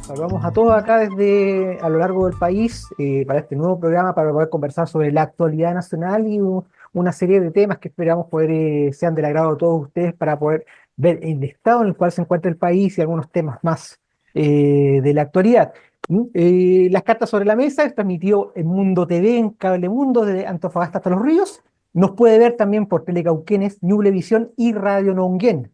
Saludamos a todos acá desde a lo largo del país para este nuevo programa para poder conversar sobre la actualidad nacional y una serie de temas que esperamos poder sean del agrado de todos ustedes para poder ver el estado en el cual se encuentra el país y algunos temas más de la actualidad. Las cartas sobre la mesa es transmitido en Mundo TV, en Cable Mundo, desde Antofagasta hasta Los Ríos. Nos puede ver también por Telecauquenes, Ñublevisión y Radio Nonguén.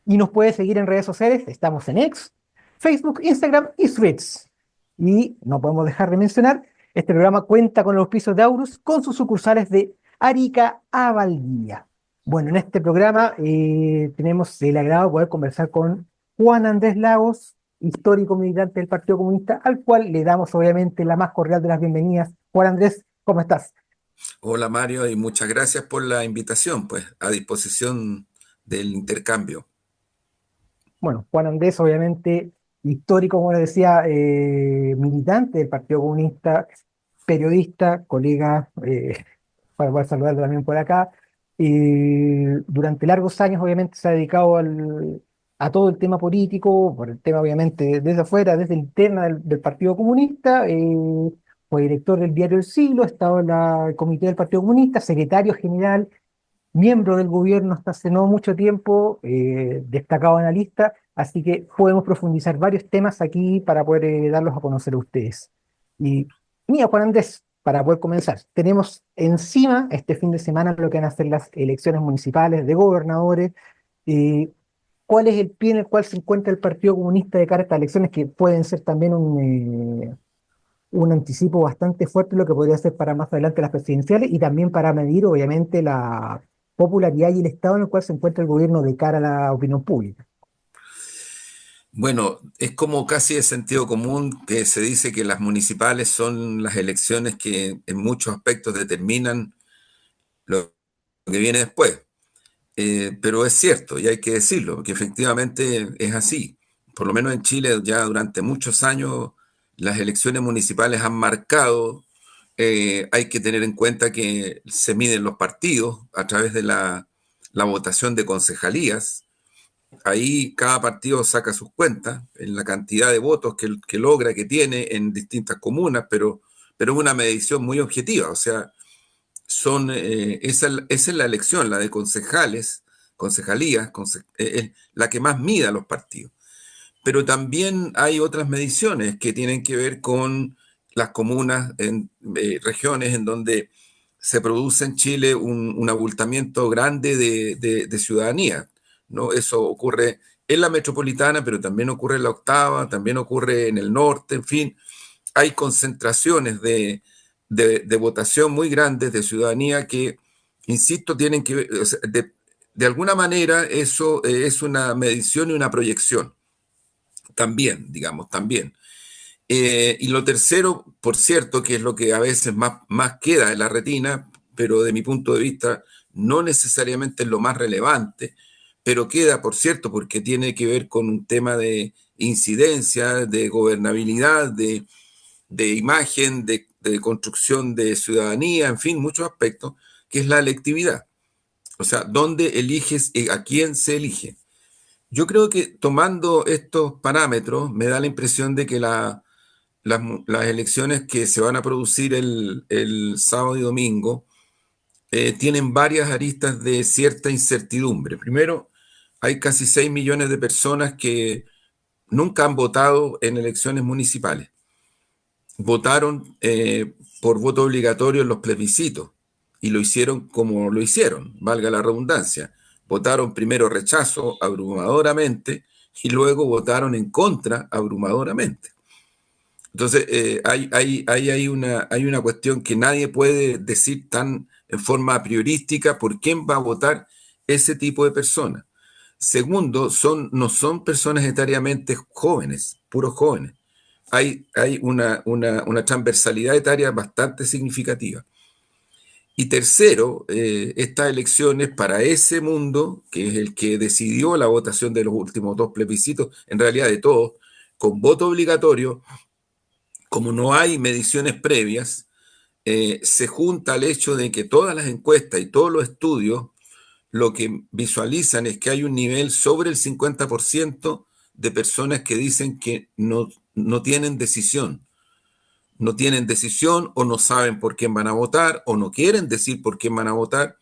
Y nos puede seguir en redes sociales. Estamos en X, Facebook, Instagram y Threads. Y no podemos dejar de mencionar, este programa cuenta con los auspicios de Aurus con sus sucursales de Arica a Valdivia. Bueno, en este programa tenemos el agrado de poder conversar con Juan Andrés Lagos, histórico militante del Partido Comunista, al cual le damos obviamente la más cordial de las bienvenidas. Juan Andrés, ¿cómo estás? Hola Mario y muchas gracias por la invitación, pues a disposición del intercambio. Bueno, Juan Andrés, obviamente, histórico, como le decía, militante del Partido Comunista, periodista, colega, para poder saludarlo también por acá. Durante largos años, obviamente, se ha dedicado a todo el tema político, por el tema, obviamente, desde afuera, desde la interna del Partido Comunista. Fue director del diario El Siglo, ha estado en el comité del Partido Comunista, secretario general, miembro del gobierno hasta hace no mucho tiempo, destacado analista, así que podemos profundizar varios temas aquí para poder darlos a conocer a ustedes. Y mira, Juan Andrés, para poder comenzar, tenemos encima este fin de semana lo que van a ser las elecciones municipales de gobernadores. eh, ¿Cuál es el pie en el cual se encuentra el Partido Comunista de cara a estas elecciones que pueden ser también un anticipo bastante fuerte de lo que podría ser para más adelante las presidenciales y también para medir, obviamente, la popularidad y el estado en el cual se encuentra el gobierno de cara a la opinión pública? Bueno, es como casi de sentido común que se dice que las municipales son las elecciones que en muchos aspectos determinan lo que viene después. Pero es cierto y hay que decirlo, que efectivamente es así. Por lo menos en Chile ya durante muchos años las elecciones municipales han marcado. Hay que tener en cuenta que se miden los partidos a través de la votación de concejalías. Ahí cada partido saca sus cuentas en la cantidad de votos que logra, que tiene en distintas comunas, pero es una medición muy objetiva. O sea, esa es la elección, la de concejales, concejalías, es la que más mide a los partidos. Pero también hay otras mediciones que tienen que ver con las comunas, en regiones en donde se produce en Chile un abultamiento grande de ciudadanía, ¿no? Eso ocurre en la metropolitana, pero también ocurre en la octava, también ocurre en el norte, en fin, hay concentraciones de votación muy grandes de ciudadanía que, insisto, tienen que ver, o sea, de alguna manera eso es una medición y una proyección también, digamos, también. Y lo tercero, por cierto, que es lo que a veces más queda en la retina, pero de mi punto de vista no necesariamente es lo más relevante, pero queda, por cierto, porque tiene que ver con un tema de incidencia, de gobernabilidad, de imagen, de construcción de ciudadanía, en fin, muchos aspectos, que es la electividad. O sea, ¿dónde eliges y a quién se elige? Yo creo que tomando estos parámetros me da la impresión de que las elecciones que se van a producir el sábado y domingo tienen varias aristas de cierta incertidumbre. Primero, hay casi 6 millones de personas que nunca han votado en elecciones municipales. Votaron por voto obligatorio en los plebiscitos y lo hicieron como lo hicieron, valga la redundancia. Votaron primero rechazo abrumadoramente y luego votaron en contra abrumadoramente. Entonces, hay una cuestión que nadie puede decir tan en forma priorística por quién va a votar ese tipo de personas. Segundo, no son personas etariamente jóvenes, puros jóvenes. Hay una transversalidad etaria bastante significativa. Y tercero, estas elecciones para ese mundo, que es el que decidió la votación de los últimos dos plebiscitos, en realidad de todos, con voto obligatorio, como no hay mediciones previas, se junta el hecho de que todas las encuestas y todos los estudios lo que visualizan es que hay un nivel sobre el 50% de personas que dicen que no tienen decisión. No tienen decisión o no saben por quién van a votar o no quieren decir por quién van a votar.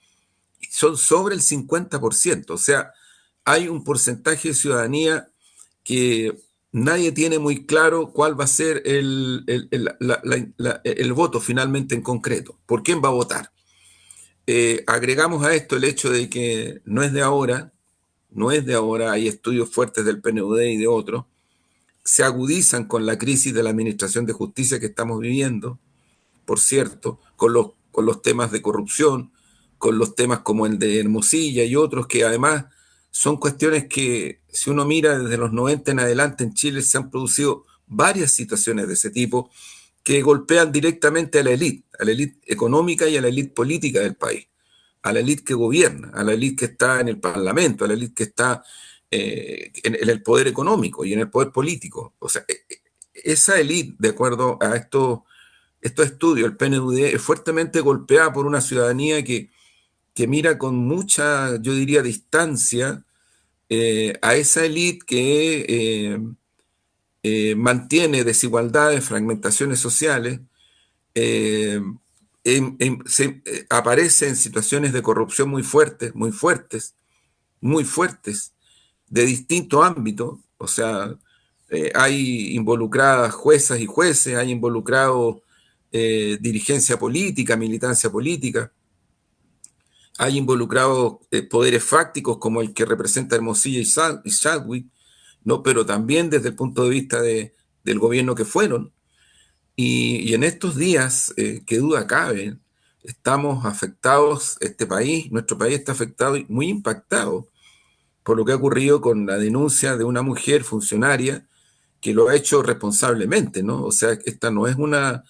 Son sobre el 50%. O sea, hay un porcentaje de ciudadanía que nadie tiene muy claro cuál va a ser el voto finalmente en concreto, por quién va a votar. Agregamos a esto el hecho de que no es de ahora, no es de ahora, hay estudios fuertes del PNUD y de otros, se agudizan con la crisis de la administración de justicia que estamos viviendo, por cierto, con los temas de corrupción, con los temas como el de Hermosilla y otros que además son cuestiones que si uno mira desde los 90 en adelante en Chile se han producido varias situaciones de ese tipo que golpean directamente a la élite económica y a la élite política del país, a la élite que gobierna, a la élite que está en el Parlamento, a la élite que está en el poder económico y en el poder político. O sea, esa élite, de acuerdo a estos estudios, el PNUD es fuertemente golpeada por una ciudadanía que mira con mucha, yo diría, distancia a esa élite que mantiene desigualdades, fragmentaciones sociales, eh, aparece en situaciones de corrupción muy fuertes, muy fuertes, muy fuertes, de distintos ámbitos. O sea, hay involucradas juezas y jueces, hay involucrado dirigencia política, militancia política, hay involucrados poderes fácticos como el que representa Hermosilla y Chadwick, ¿no? Pero también desde el punto de vista del gobierno que fueron. Y en estos días, qué duda cabe, estamos afectados, este país, nuestro país está afectado y muy impactado por lo que ha ocurrido con la denuncia de una mujer funcionaria que lo ha hecho responsablemente, ¿no? O sea, esta no es una,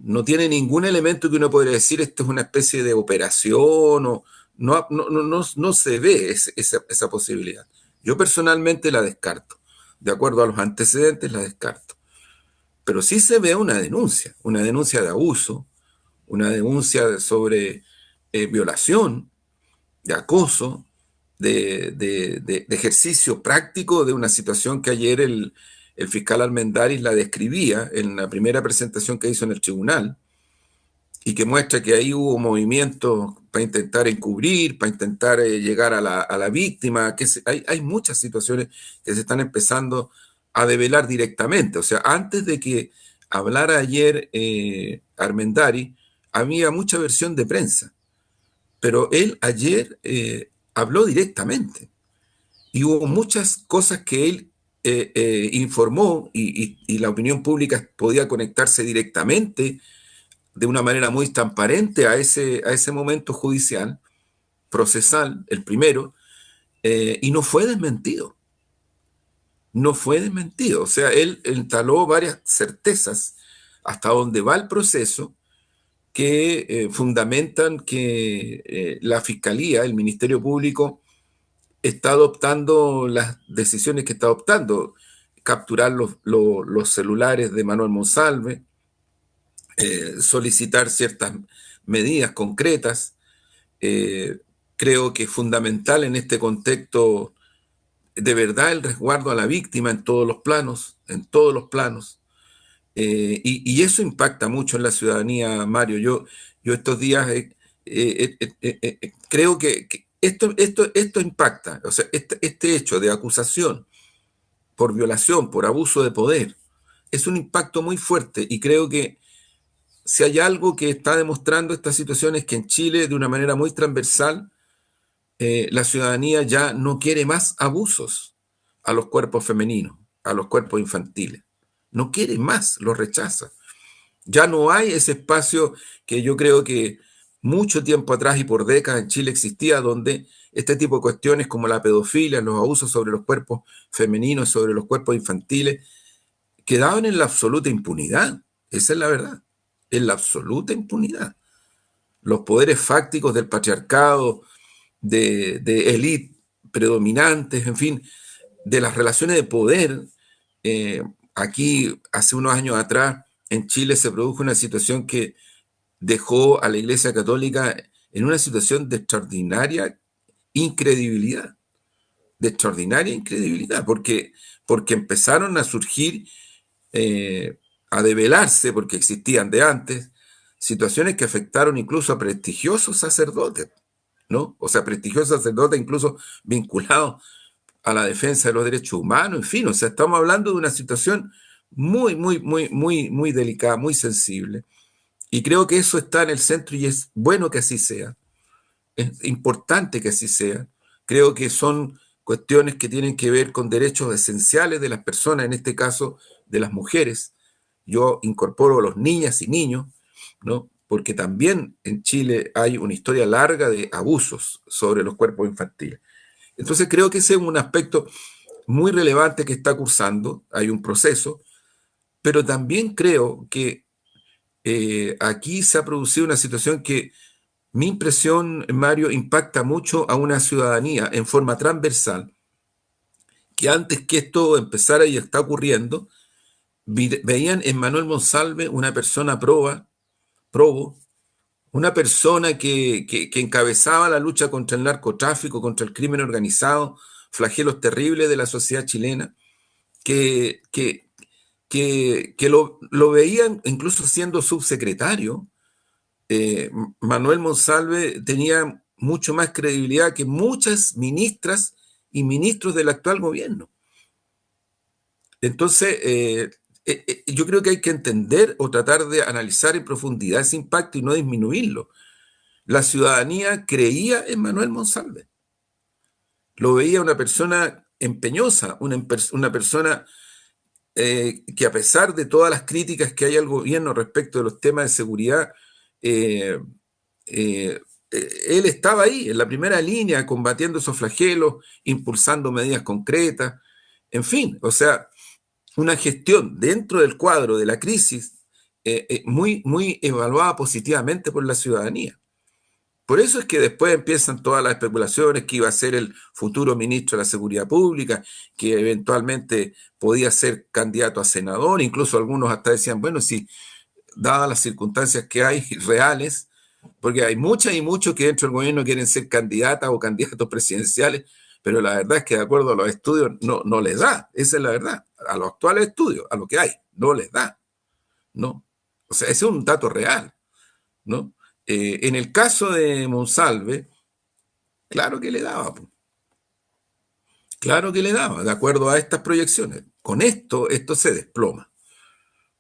no tiene ningún elemento que uno podría decir esto es una especie de operación o no se ve esa posibilidad. Yo personalmente la descarto. De acuerdo a los antecedentes, la descarto. Pero sí se ve una denuncia de abuso, una denuncia sobre violación, de acoso, de ejercicio práctico de una situación que ayer el fiscal Armendáriz la describía en la primera presentación que hizo en el tribunal y que muestra que ahí hubo movimientos para intentar encubrir, para intentar llegar a la víctima, hay muchas situaciones que se están empezando a develar directamente. O sea, antes de que hablara ayer Armendáriz, había mucha versión de prensa, pero él ayer habló directamente y hubo muchas cosas que él informó y la opinión pública podía conectarse directamente de una manera muy transparente a ese momento judicial, procesal, el primero, y no fue desmentido. No fue desmentido. O sea, él instaló varias certezas hasta donde va el proceso que fundamentan que la Fiscalía, el Ministerio Público, está adoptando las decisiones que está adoptando. Capturar los celulares de Manuel Monsalve, solicitar ciertas medidas concretas. Eh, Creo que es fundamental en este contexto de verdad el resguardo a la víctima en todos los planos. Y eso impacta mucho en la ciudadanía, Mario. Yo estos días creo que esto impacta, o sea, este hecho de acusación por violación, por abuso de poder, es un impacto muy fuerte y creo que si hay algo que está demostrando esta situación es que en Chile, de una manera muy transversal, la ciudadanía ya no quiere más abusos a los cuerpos femeninos, a los cuerpos infantiles. No quiere más, los rechaza. Ya no hay ese espacio que yo creo que mucho tiempo atrás y por décadas en Chile existía, donde este tipo de cuestiones como la pedofilia, los abusos sobre los cuerpos femeninos, sobre los cuerpos infantiles, quedaban en la absoluta impunidad. Esa es la verdad, en la absoluta impunidad. Los poderes fácticos del patriarcado, de élite predominantes, en fin, de las relaciones de poder. Aquí, hace unos años atrás, en Chile se produjo una situación que dejó a la Iglesia Católica en una situación incredibilidad, de extraordinaria incredibilidad, porque empezaron a surgir eh, a develarse, porque existían de antes, situaciones que afectaron incluso a prestigiosos sacerdotes, ¿no? O sea, prestigiosos sacerdotes incluso vinculados a la defensa de los derechos humanos, en fin, o sea, estamos hablando de una situación muy delicada, muy sensible. Y creo que eso está en el centro y es bueno que así sea, es importante que así sea. Creo que son cuestiones que tienen que ver con derechos esenciales de las personas, en este caso de las mujeres. Yo incorporo a los niñas y niños, ¿no? Porque también en Chile hay una historia larga de abusos sobre los cuerpos infantiles. Entonces creo que ese es un aspecto muy relevante que está cursando, hay un proceso, pero también creo que aquí se ha producido una situación que mi impresión, Mario, impacta mucho a una ciudadanía en forma transversal, que antes que esto empezara y está ocurriendo, veían en Manuel Monsalve una persona probo, una persona que encabezaba la lucha contra el narcotráfico, contra el crimen organizado, flagelos terribles de la sociedad chilena, que, que, que lo veían incluso siendo subsecretario. Manuel Monsalve tenía mucho más credibilidad que muchas ministras y ministros del actual gobierno. Entonces, yo creo que hay que entender o tratar de analizar en profundidad ese impacto y no disminuirlo. La ciudadanía creía en Manuel Monsalve, lo veía una persona empeñosa, una persona que a pesar de todas las críticas que hay al gobierno respecto de los temas de seguridad, eh, eh, él estaba ahí, en la primera línea, combatiendo esos flagelos, impulsando medidas concretas, en fin, o sea, una gestión dentro del cuadro de la crisis muy evaluada positivamente por la ciudadanía. Por eso es que después empiezan todas las especulaciones que iba a ser el futuro ministro de la Seguridad Pública, que eventualmente podía ser candidato a senador, incluso algunos hasta decían, bueno, si dadas las circunstancias que hay reales, porque hay muchas y muchos que dentro del gobierno quieren ser candidatas o candidatos presidenciales, pero la verdad es que de acuerdo a los estudios no les da, esa es la verdad, a los actuales estudios, a lo que hay, no les da, ¿no? O sea, ese es un dato real, ¿no? En el caso de Monsalve, claro que le daba, po, claro que le daba, de acuerdo a estas proyecciones. Con esto se desploma,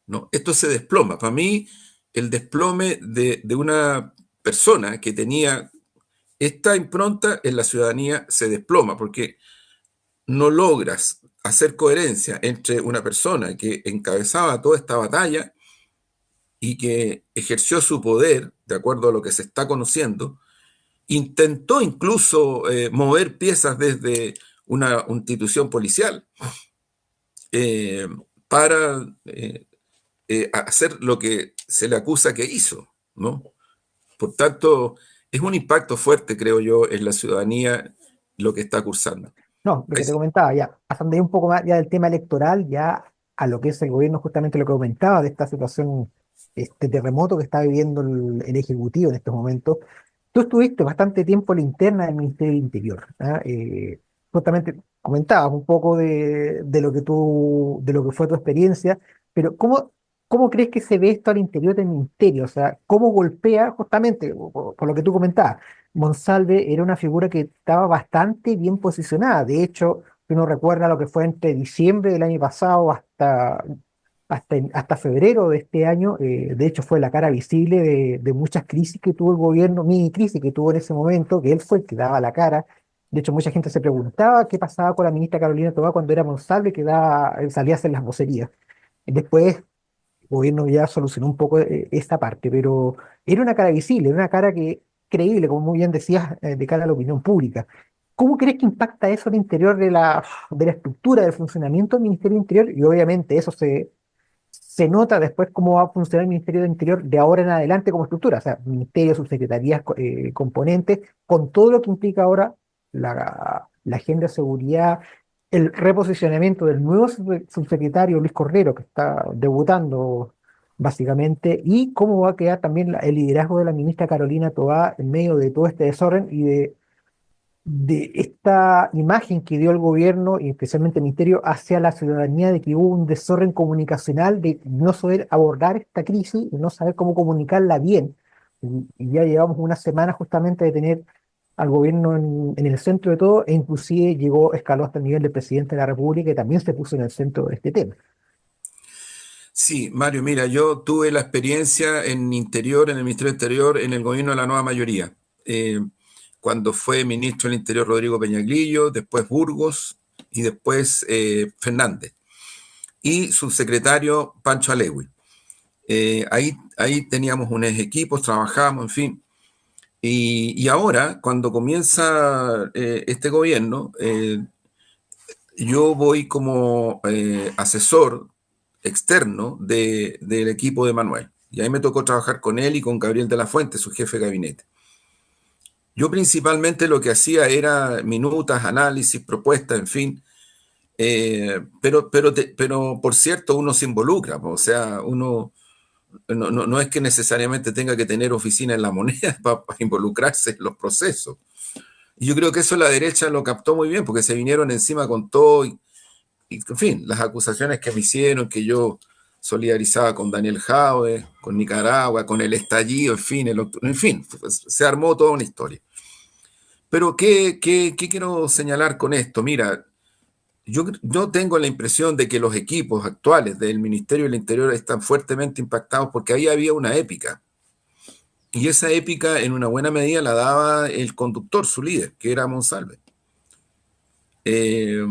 ¿no? Esto se desploma. Para mí, el desplome de una persona que tenía esta impronta en la ciudadanía se desploma, porque no logras hacer coherencia entre una persona que encabezaba toda esta batalla y que ejerció su poder, de acuerdo a lo que se está conociendo, intentó incluso mover piezas desde una institución policial eh, para hacer lo que se le acusa que hizo, ¿no? Por tanto, es un impacto fuerte, creo yo, en la ciudadanía lo que está cursando. No, lo Ahí que te sí. comentaba, ya, pasando ahí un poco más ya del tema electoral, ya a lo que es el gobierno, justamente lo que comentaba de esta situación, este terremoto que está viviendo el Ejecutivo en estos momentos. Tú estuviste bastante tiempo en la interna del Ministerio del Interior, ¿ah? Justamente comentabas un poco de lo que de lo que fue tu experiencia, pero ¿cómo crees que se ve esto al interior del ministerio? O sea, ¿cómo golpea justamente, por lo que tú comentabas? Monsalve era una figura que estaba bastante bien posicionada. De hecho, si uno recuerda lo que fue entre diciembre del año pasado hasta febrero de este año, de hecho fue la cara visible de muchas crisis que tuvo el gobierno, mini crisis que tuvo en ese momento, que él fue el que daba la cara. De hecho, mucha gente se preguntaba qué pasaba con la ministra Carolina Toá cuando era Monsalve, que salía a hacer las vocerías. Después, el gobierno ya solucionó un poco esta parte, pero era una cara visible, era una cara que creíble, como muy bien decías, de cara a la opinión pública. ¿Cómo crees que impacta eso al interior de la estructura del funcionamiento del Ministerio del Interior? Y obviamente eso se nota después cómo va a funcionar el Ministerio del Interior de ahora en adelante como estructura, o sea, ministerios, subsecretarías, componentes, con todo lo que implica ahora la agenda de seguridad, el reposicionamiento del nuevo subsecretario Luis Cordero, que está debutando básicamente, y cómo va a quedar también el liderazgo de la ministra Carolina Toá en medio de todo este desorden de esta imagen que dio el gobierno y especialmente el ministerio hacia la ciudadanía de que hubo un desorden comunicacional, de no saber abordar esta crisis y no saber cómo comunicarla bien. Y ya llevamos una semana justamente de tener al gobierno en el centro de todo, e inclusive escaló hasta el nivel del presidente de la República, que también se puso en el centro de este tema. Sí, Mario, mira, yo tuve la experiencia en Interior, en el Ministerio del Interior, en el gobierno de la nueva mayoría. Cuando fue ministro del Interior Rodrigo Peñaglillo, después Burgos y después Fernández. Y subsecretario Pancho Alegui. Ahí teníamos unos equipos, trabajábamos, en fin. Y ahora, cuando comienza este gobierno, yo voy como asesor externo del equipo de Manuel. Y ahí me tocó trabajar con él y con Gabriel de la Fuente, su jefe de gabinete. Yo principalmente lo que hacía era minutas, análisis, propuestas, en fin. Pero por cierto, uno se involucra, o sea, uno no es que necesariamente tenga que tener oficina en la moneda para involucrarse en los procesos. Y yo creo que eso la derecha lo captó muy bien, porque se vinieron encima con todo y, en fin, las acusaciones que me hicieron, que yo solidarizaba con Daniel Jaue, con Nicaragua, con el estallido, en fin, pues, se armó toda una historia. Pero ¿qué quiero señalar con esto? Mira, yo tengo la impresión de que los equipos actuales del Ministerio del Interior están fuertemente impactados porque ahí había una épica. Y esa épica en una buena medida la daba el conductor, su líder, que era Monsalve. Eh,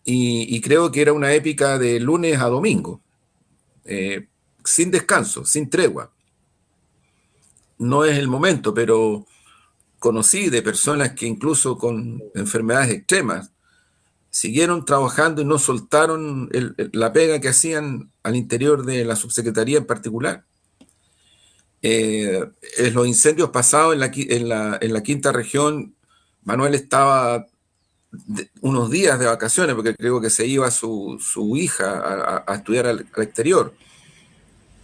y creo que era una épica de lunes a domingo, eh, sin descanso, sin tregua. No es el momento, pero conocí de personas que incluso con enfermedades extremas siguieron trabajando y no soltaron la pega que hacían al interior de la subsecretaría en particular. En los incendios pasados en la quinta región, Manuel estaba unos días de vacaciones porque creo que se iba su hija a estudiar al exterior.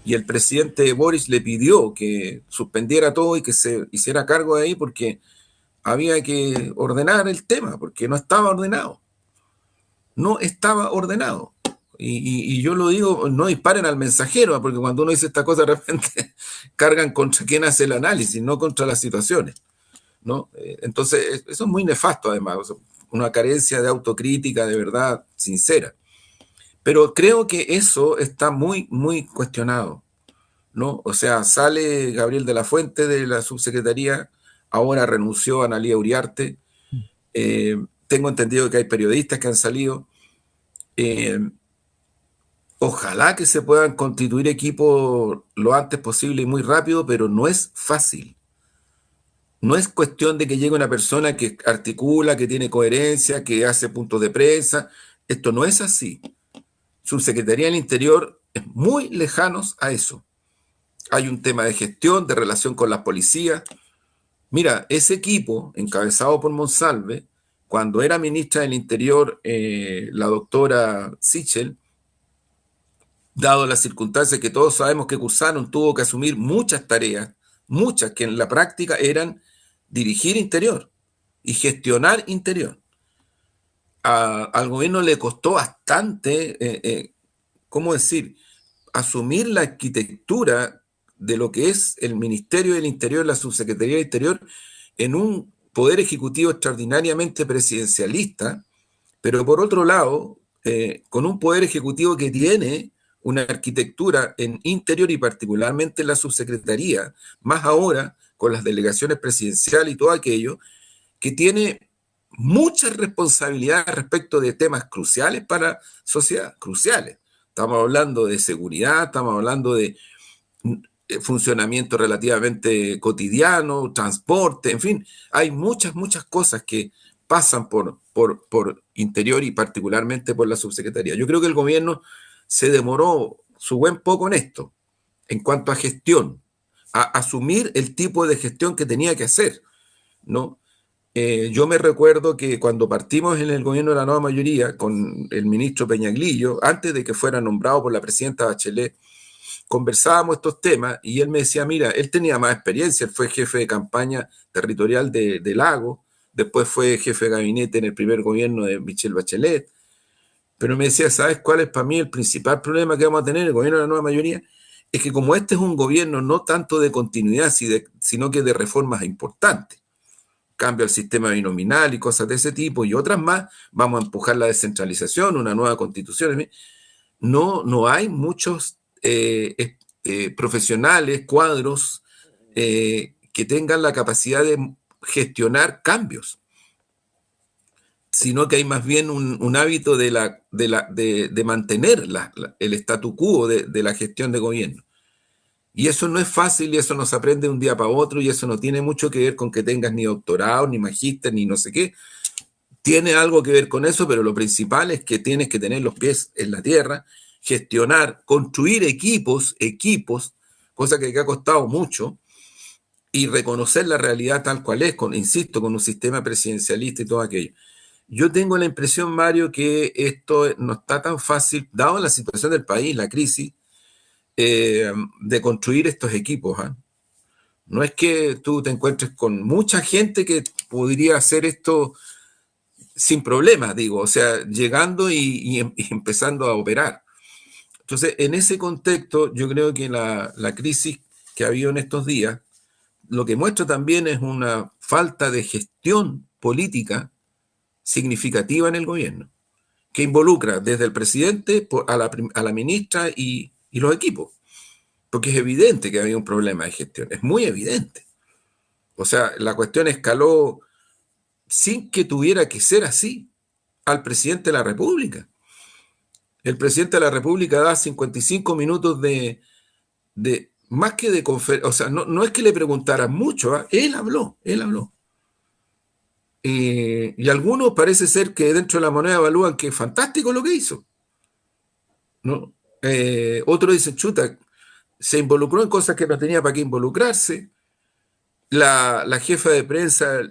Y el presidente Boris le pidió que suspendiera todo y que se hiciera cargo de ahí porque había que ordenar el tema, porque no estaba ordenado. No estaba ordenado. Y yo lo digo, no disparen al mensajero, porque cuando uno dice esta cosa de repente cargan contra quien hace el análisis, no contra las situaciones, ¿no? Entonces, eso es muy nefasto además, o sea, una carencia de autocrítica de verdad sincera. Pero creo que eso está muy, muy cuestionado, ¿no? O sea, sale Gabriel de la Fuente de la subsecretaría, ahora renunció a Analía Uriarte. Tengo entendido que hay periodistas que han salido. Eh, Ojalá que se puedan constituir equipos lo antes posible y muy rápido, pero no es fácil. No es cuestión de que llegue una persona que articula, que tiene coherencia, que hace puntos de prensa. Esto no es así. Subsecretaría del Interior es muy lejanos a eso. Hay un tema de gestión, de relación con las policías. Mira, ese equipo, encabezado por Monsalve, cuando era ministra del Interior, la doctora Sichel, dado las circunstancias que todos sabemos que cursaron, tuvo que asumir muchas tareas, muchas que en la práctica eran dirigir Interior y gestionar Interior. Al gobierno le costó bastante, ¿cómo decir?, asumir la arquitectura de lo que es el Ministerio del Interior, la Subsecretaría del Interior, en un poder ejecutivo extraordinariamente presidencialista, pero por otro lado, con un poder ejecutivo que tiene una arquitectura en interior y particularmente en la subsecretaría, más ahora con las delegaciones presidenciales y todo aquello, que tiene muchas responsabilidades respecto de temas cruciales para la sociedad, cruciales. Estamos hablando de seguridad, estamos hablando de funcionamiento relativamente cotidiano, transporte, en fin, hay muchas, muchas cosas que pasan por Interior y particularmente por la subsecretaría. Yo creo que el gobierno se demoró su buen poco en esto, en cuanto a gestión, a asumir el tipo de gestión que tenía que hacer, ¿no? Yo me recuerdo que cuando partimos en el gobierno de la nueva mayoría con el ministro Peñaglillo, antes de que fuera nombrado por la presidenta Bachelet, conversábamos estos temas y él me decía, mira, él tenía más experiencia, él fue jefe de campaña territorial de Lago, después fue jefe de gabinete en el primer gobierno de Michelle Bachelet, pero me decía, ¿sabes cuál es para mí el principal problema que vamos a tener en el gobierno de la nueva mayoría? Es que como este es un gobierno no tanto de continuidad, sino que de reformas importantes, cambio al sistema binominal y cosas de ese tipo y otras más, vamos a empujar la descentralización, una nueva constitución. No hay muchos profesionales, cuadros que tengan la capacidad de gestionar cambios, sino que hay más bien un hábito de mantener el statu quo de la gestión de gobierno. Y eso no es fácil y eso no se aprende de un día para otro y eso no tiene mucho que ver con que tengas ni doctorado, ni magíster, ni no sé qué. Tiene algo que ver con eso, pero lo principal es que tienes que tener los pies en la tierra, gestionar, construir equipos, cosa que ha costado mucho, y reconocer la realidad tal cual es, insisto, con un sistema presidencialista y todo aquello. Yo tengo la impresión, Mario, que esto no está tan fácil, dado la situación del país, la crisis, de construir estos equipos. ¿Eh? No es que tú te encuentres con mucha gente que podría hacer esto sin problemas, digo, o sea, llegando y empezando a operar. Entonces, en ese contexto, yo creo que la crisis que ha habido en estos días, lo que muestra también es una falta de gestión política significativa en el gobierno, que involucra desde el presidente a la ministra y los equipos, porque es evidente que había un problema de gestión, es muy evidente. O sea, la cuestión escaló sin que tuviera que ser así al presidente de la República. El presidente de la República da 55 minutos más que de conferencia, o sea, no es que le preguntaran mucho, ¿eh? Él habló. Y algunos parece ser que dentro de la moneda evalúan que es fantástico lo que hizo, ¿no? Otros dicen, chuta, se involucró en cosas que no tenía para qué involucrarse. La jefa de prensa,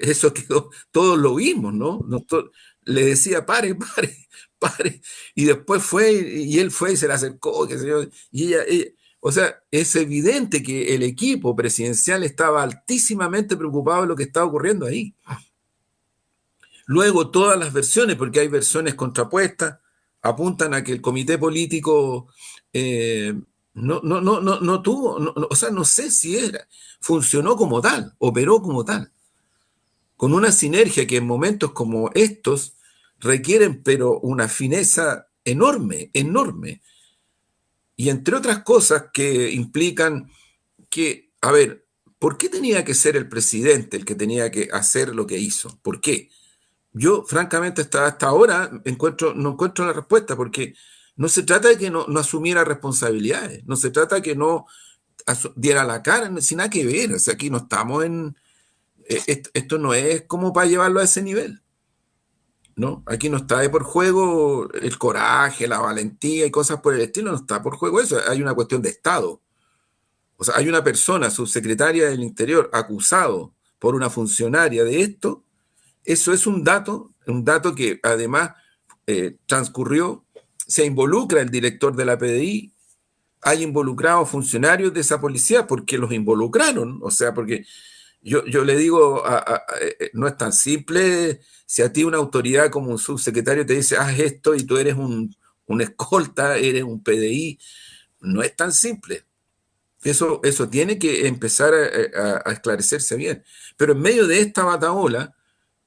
eso quedó, todos lo vimos, ¿no? Le decía, pare, y después fue, y él fue y se le acercó, qué sé yo, y o sea, es evidente que el equipo presidencial estaba altísimamente preocupado de lo que estaba ocurriendo ahí. Luego, todas las versiones, porque hay versiones contrapuestas, apuntan a que el comité político eh, no tuvo, o sea, no sé si funcionó como tal, operó como tal, con una sinergia que en momentos como estos requieren, pero una fineza enorme, enorme. Y entre otras cosas que implican que, a ver, ¿por qué tenía que ser el presidente el que tenía que hacer lo que hizo? ¿Por qué? Yo, francamente, hasta ahora no encuentro la respuesta, porque no se trata de que no asumiera responsabilidades, no se trata de que no diera la cara, sin nada que ver. O sea, aquí no estamos en. Esto no es como para llevarlo a ese nivel, ¿no? Aquí no está de por juego el coraje, la valentía y cosas por el estilo, no está por juego eso. Hay una cuestión de Estado. O sea, hay una persona, subsecretaria del Interior, acusado por una funcionaria de esto. Eso es un dato que además transcurrió, se involucra el director de la PDI, hay involucrados funcionarios de esa policía porque los involucraron, o sea, porque yo le digo, no es tan simple si a ti una autoridad como un subsecretario te dice, haz esto y tú eres un escolta, eres un PDI, no es tan simple. Eso tiene que empezar a esclarecerse bien. Pero en medio de esta batahola,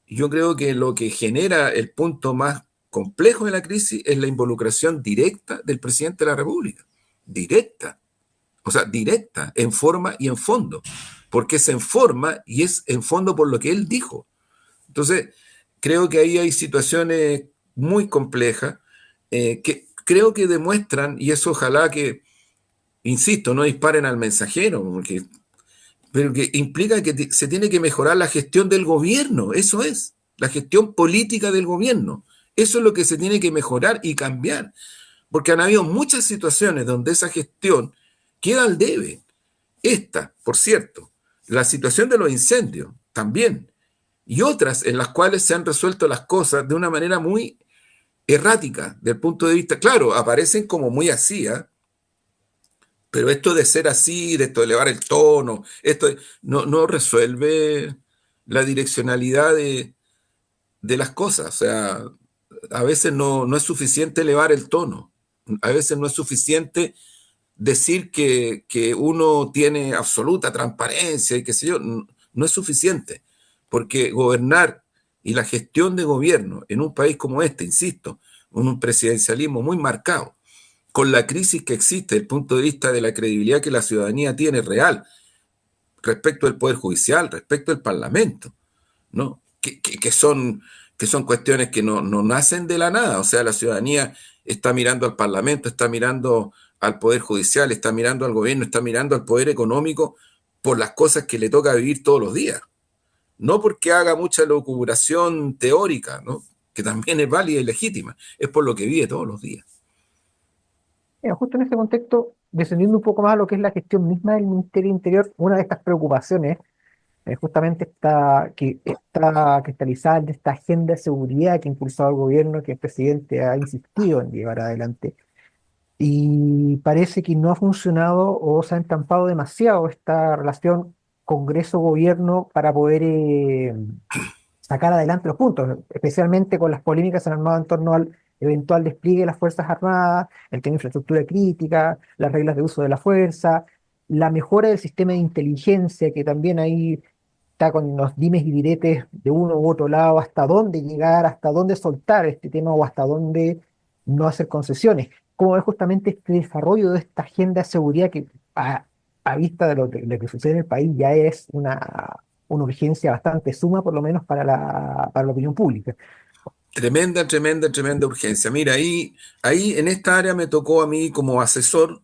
yo creo que lo que genera el punto más complejo de la crisis es la involucración directa del presidente de la República. Directa. O sea, directa, en forma y en fondo. Porque es en forma y es en fondo por lo que él dijo. Entonces, creo que ahí hay situaciones muy complejas que creo que demuestran, y eso ojalá que, insisto, no disparen al mensajero, pero que implica que se tiene que mejorar la gestión del gobierno, eso es, la gestión política del gobierno. Eso es lo que se tiene que mejorar y cambiar, porque han habido muchas situaciones donde esa gestión queda al debe. Esta, por cierto, la situación de los incendios también, y otras en las cuales se han resuelto las cosas de una manera muy errática, del punto de vista, claro, aparecen como muy así, ¿eh? Pero esto de ser así, de esto de elevar el tono, no resuelve la direccionalidad de las cosas. O sea, a veces no es suficiente elevar el tono, a veces no es suficiente decir que uno tiene absoluta transparencia y qué sé yo, no es suficiente, porque gobernar y la gestión de gobierno en un país como este, insisto, con un presidencialismo muy marcado, con la crisis que existe desde el punto de vista de la credibilidad que la ciudadanía tiene real respecto del Poder Judicial, respecto del Parlamento, ¿no? Que son cuestiones que no nacen de la nada. O sea, la ciudadanía está mirando al Parlamento, está mirando al Poder Judicial, está mirando al gobierno, está mirando al poder económico por las cosas que le toca vivir todos los días. No porque haga mucha locuración teórica, ¿no? Que también es válida y legítima, es por lo que vive todos los días. Justo en ese contexto, descendiendo un poco más a lo que es la gestión misma del Ministerio del Interior, una de estas preocupaciones justamente está cristalizada en esta agenda de seguridad que ha impulsado el gobierno, que el presidente ha insistido en llevar adelante. Y parece que no ha funcionado o se ha entampado demasiado esta relación Congreso-Gobierno para poder sacar adelante los puntos, especialmente con las polémicas que se han armado en torno al eventual despliegue de las Fuerzas Armadas, el tema de infraestructura crítica, las reglas de uso de la fuerza, la mejora del sistema de inteligencia, que también ahí está con los dimes y diretes de uno u otro lado, hasta dónde llegar, hasta dónde soltar este tema o hasta dónde no hacer concesiones. Cómo es justamente este desarrollo de esta agenda de seguridad que a vista de lo que sucede en el país ya es una urgencia bastante suma, por lo menos para la opinión pública. Tremenda, tremenda, tremenda urgencia. Mira, ahí en esta área me tocó a mí como asesor,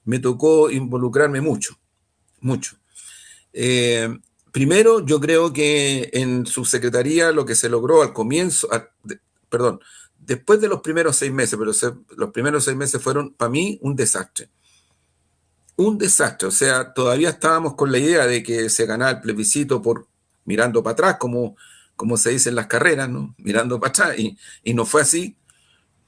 me tocó involucrarme mucho, mucho. Primero, yo creo que en su secretaría lo que se logró al comienzo, perdón, después de los primeros 6 meses, pero los primeros 6 meses fueron para mí un desastre. Un desastre, o sea, todavía estábamos con la idea de que se ganaba el plebiscito por mirando para atrás, como se dice en las carreras, ¿no? Mirando para atrás, y no fue así.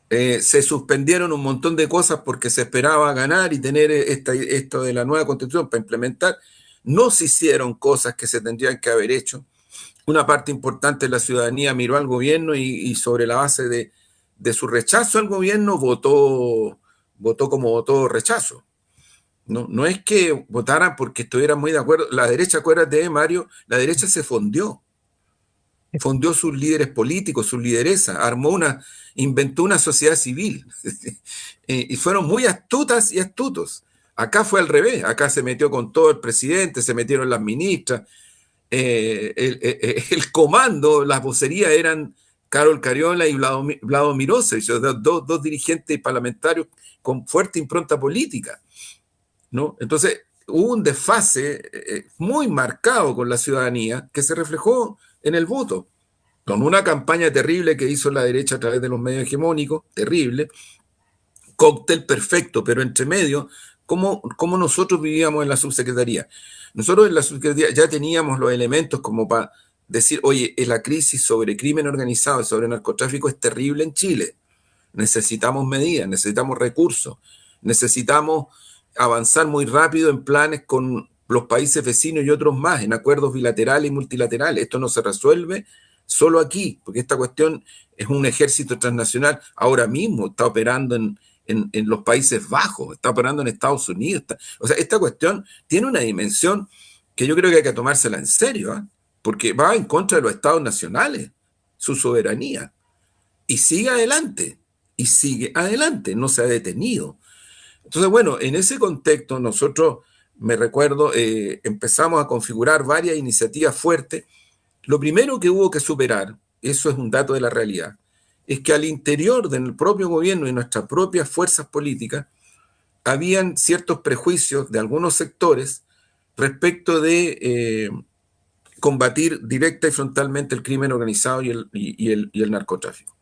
Se suspendieron un montón de cosas porque se esperaba ganar y tener esto de la nueva constitución para implementar. No se hicieron cosas que se tendrían que haber hecho. Una parte importante de la ciudadanía miró al gobierno y sobre la base de su rechazo al gobierno votó como votó rechazo. No es que votaran porque estuvieran muy de acuerdo. La derecha, acuérdate, Mario, la derecha se fundió sus líderes políticos, su lideresa, inventó una sociedad civil. Y fueron muy astutas y astutos. Acá fue al revés, acá se metió con todo el presidente, se metieron las ministras, el comando, las vocerías eran Carol Cariola y Vlado Mirosevich, dos dirigentes parlamentarios con fuerte impronta política, ¿no? Entonces, hubo un desfase muy marcado con la ciudadanía que se reflejó en el voto, con una campaña terrible que hizo la derecha a través de los medios hegemónicos, terrible, cóctel perfecto, pero entre medio, ¿cómo nosotros vivíamos en la subsecretaría? Nosotros en la subsecretaría ya teníamos los elementos como para decir, oye, la crisis sobre crimen organizado y sobre narcotráfico es terrible en Chile. Necesitamos medidas, necesitamos recursos, necesitamos avanzar muy rápido en planes con los países vecinos y otros más, en acuerdos bilaterales y multilaterales. Esto no se resuelve solo aquí, porque esta cuestión es un ejército transnacional. Ahora mismo está operando en los Países Bajos, está operando en Estados Unidos. O sea, esta cuestión tiene una dimensión que yo creo que hay que tomársela en serio, ¿eh? Porque va en contra de los estados nacionales, su soberanía. Y sigue adelante, no se ha detenido. Entonces, bueno, en ese contexto nosotros, me recuerdo, empezamos a configurar varias iniciativas fuertes. Lo primero que hubo que superar, eso es un dato de la realidad, es que al interior del propio gobierno y nuestras propias fuerzas políticas habían ciertos prejuicios de algunos sectores respecto de combatir directa y frontalmente el crimen organizado y el narcotráfico.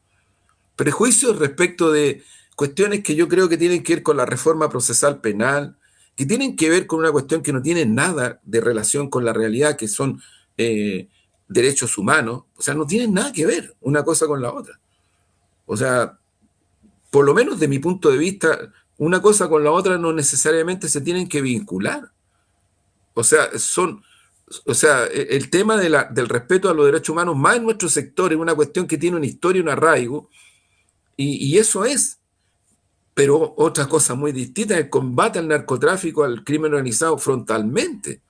Prejuicios respecto de cuestiones que yo creo que tienen que ver con la reforma procesal penal, que tienen que ver con una cuestión que no tiene nada de relación con la realidad, que son derechos humanos. O sea, no tienen nada que ver una cosa con la otra. O sea, por lo menos de mi punto de vista, una cosa con la otra no necesariamente se tienen que vincular. O sea, son O sea, el tema del respeto a los derechos humanos, más en nuestro sector, es una cuestión que tiene una historia y un arraigo, y eso es. Pero otra cosa muy distinta es el combate al narcotráfico, al crimen organizado frontalmente.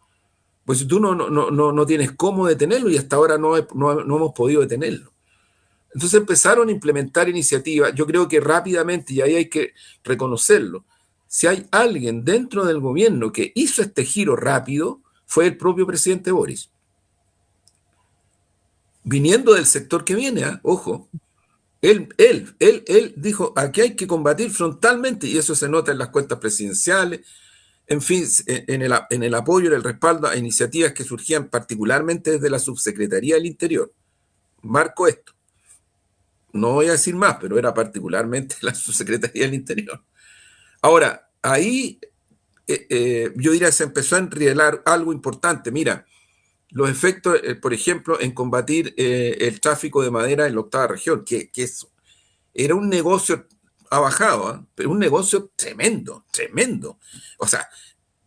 Pues si tú no tienes cómo detenerlo y hasta ahora no hemos podido detenerlo. Entonces empezaron a implementar iniciativas, yo creo que rápidamente, y ahí hay que reconocerlo, si hay alguien dentro del gobierno que hizo este giro rápido, fue el propio presidente Boris. Viniendo del sector que viene, ¿eh? Ojo, él dijo, aquí hay que combatir frontalmente, y eso se nota en las cuentas presidenciales, en fin, en el apoyo, en el respaldo a iniciativas que surgían particularmente desde la Subsecretaría del Interior. Marco esto, no voy a decir más, pero era particularmente la Subsecretaría del Interior. Ahora, ahí yo diría que se empezó a enrielar algo importante. Mira, los efectos, por ejemplo, en combatir el tráfico de madera en la octava región, era un negocio, ha bajado, ¿eh? Pero un negocio tremendo, tremendo. O sea,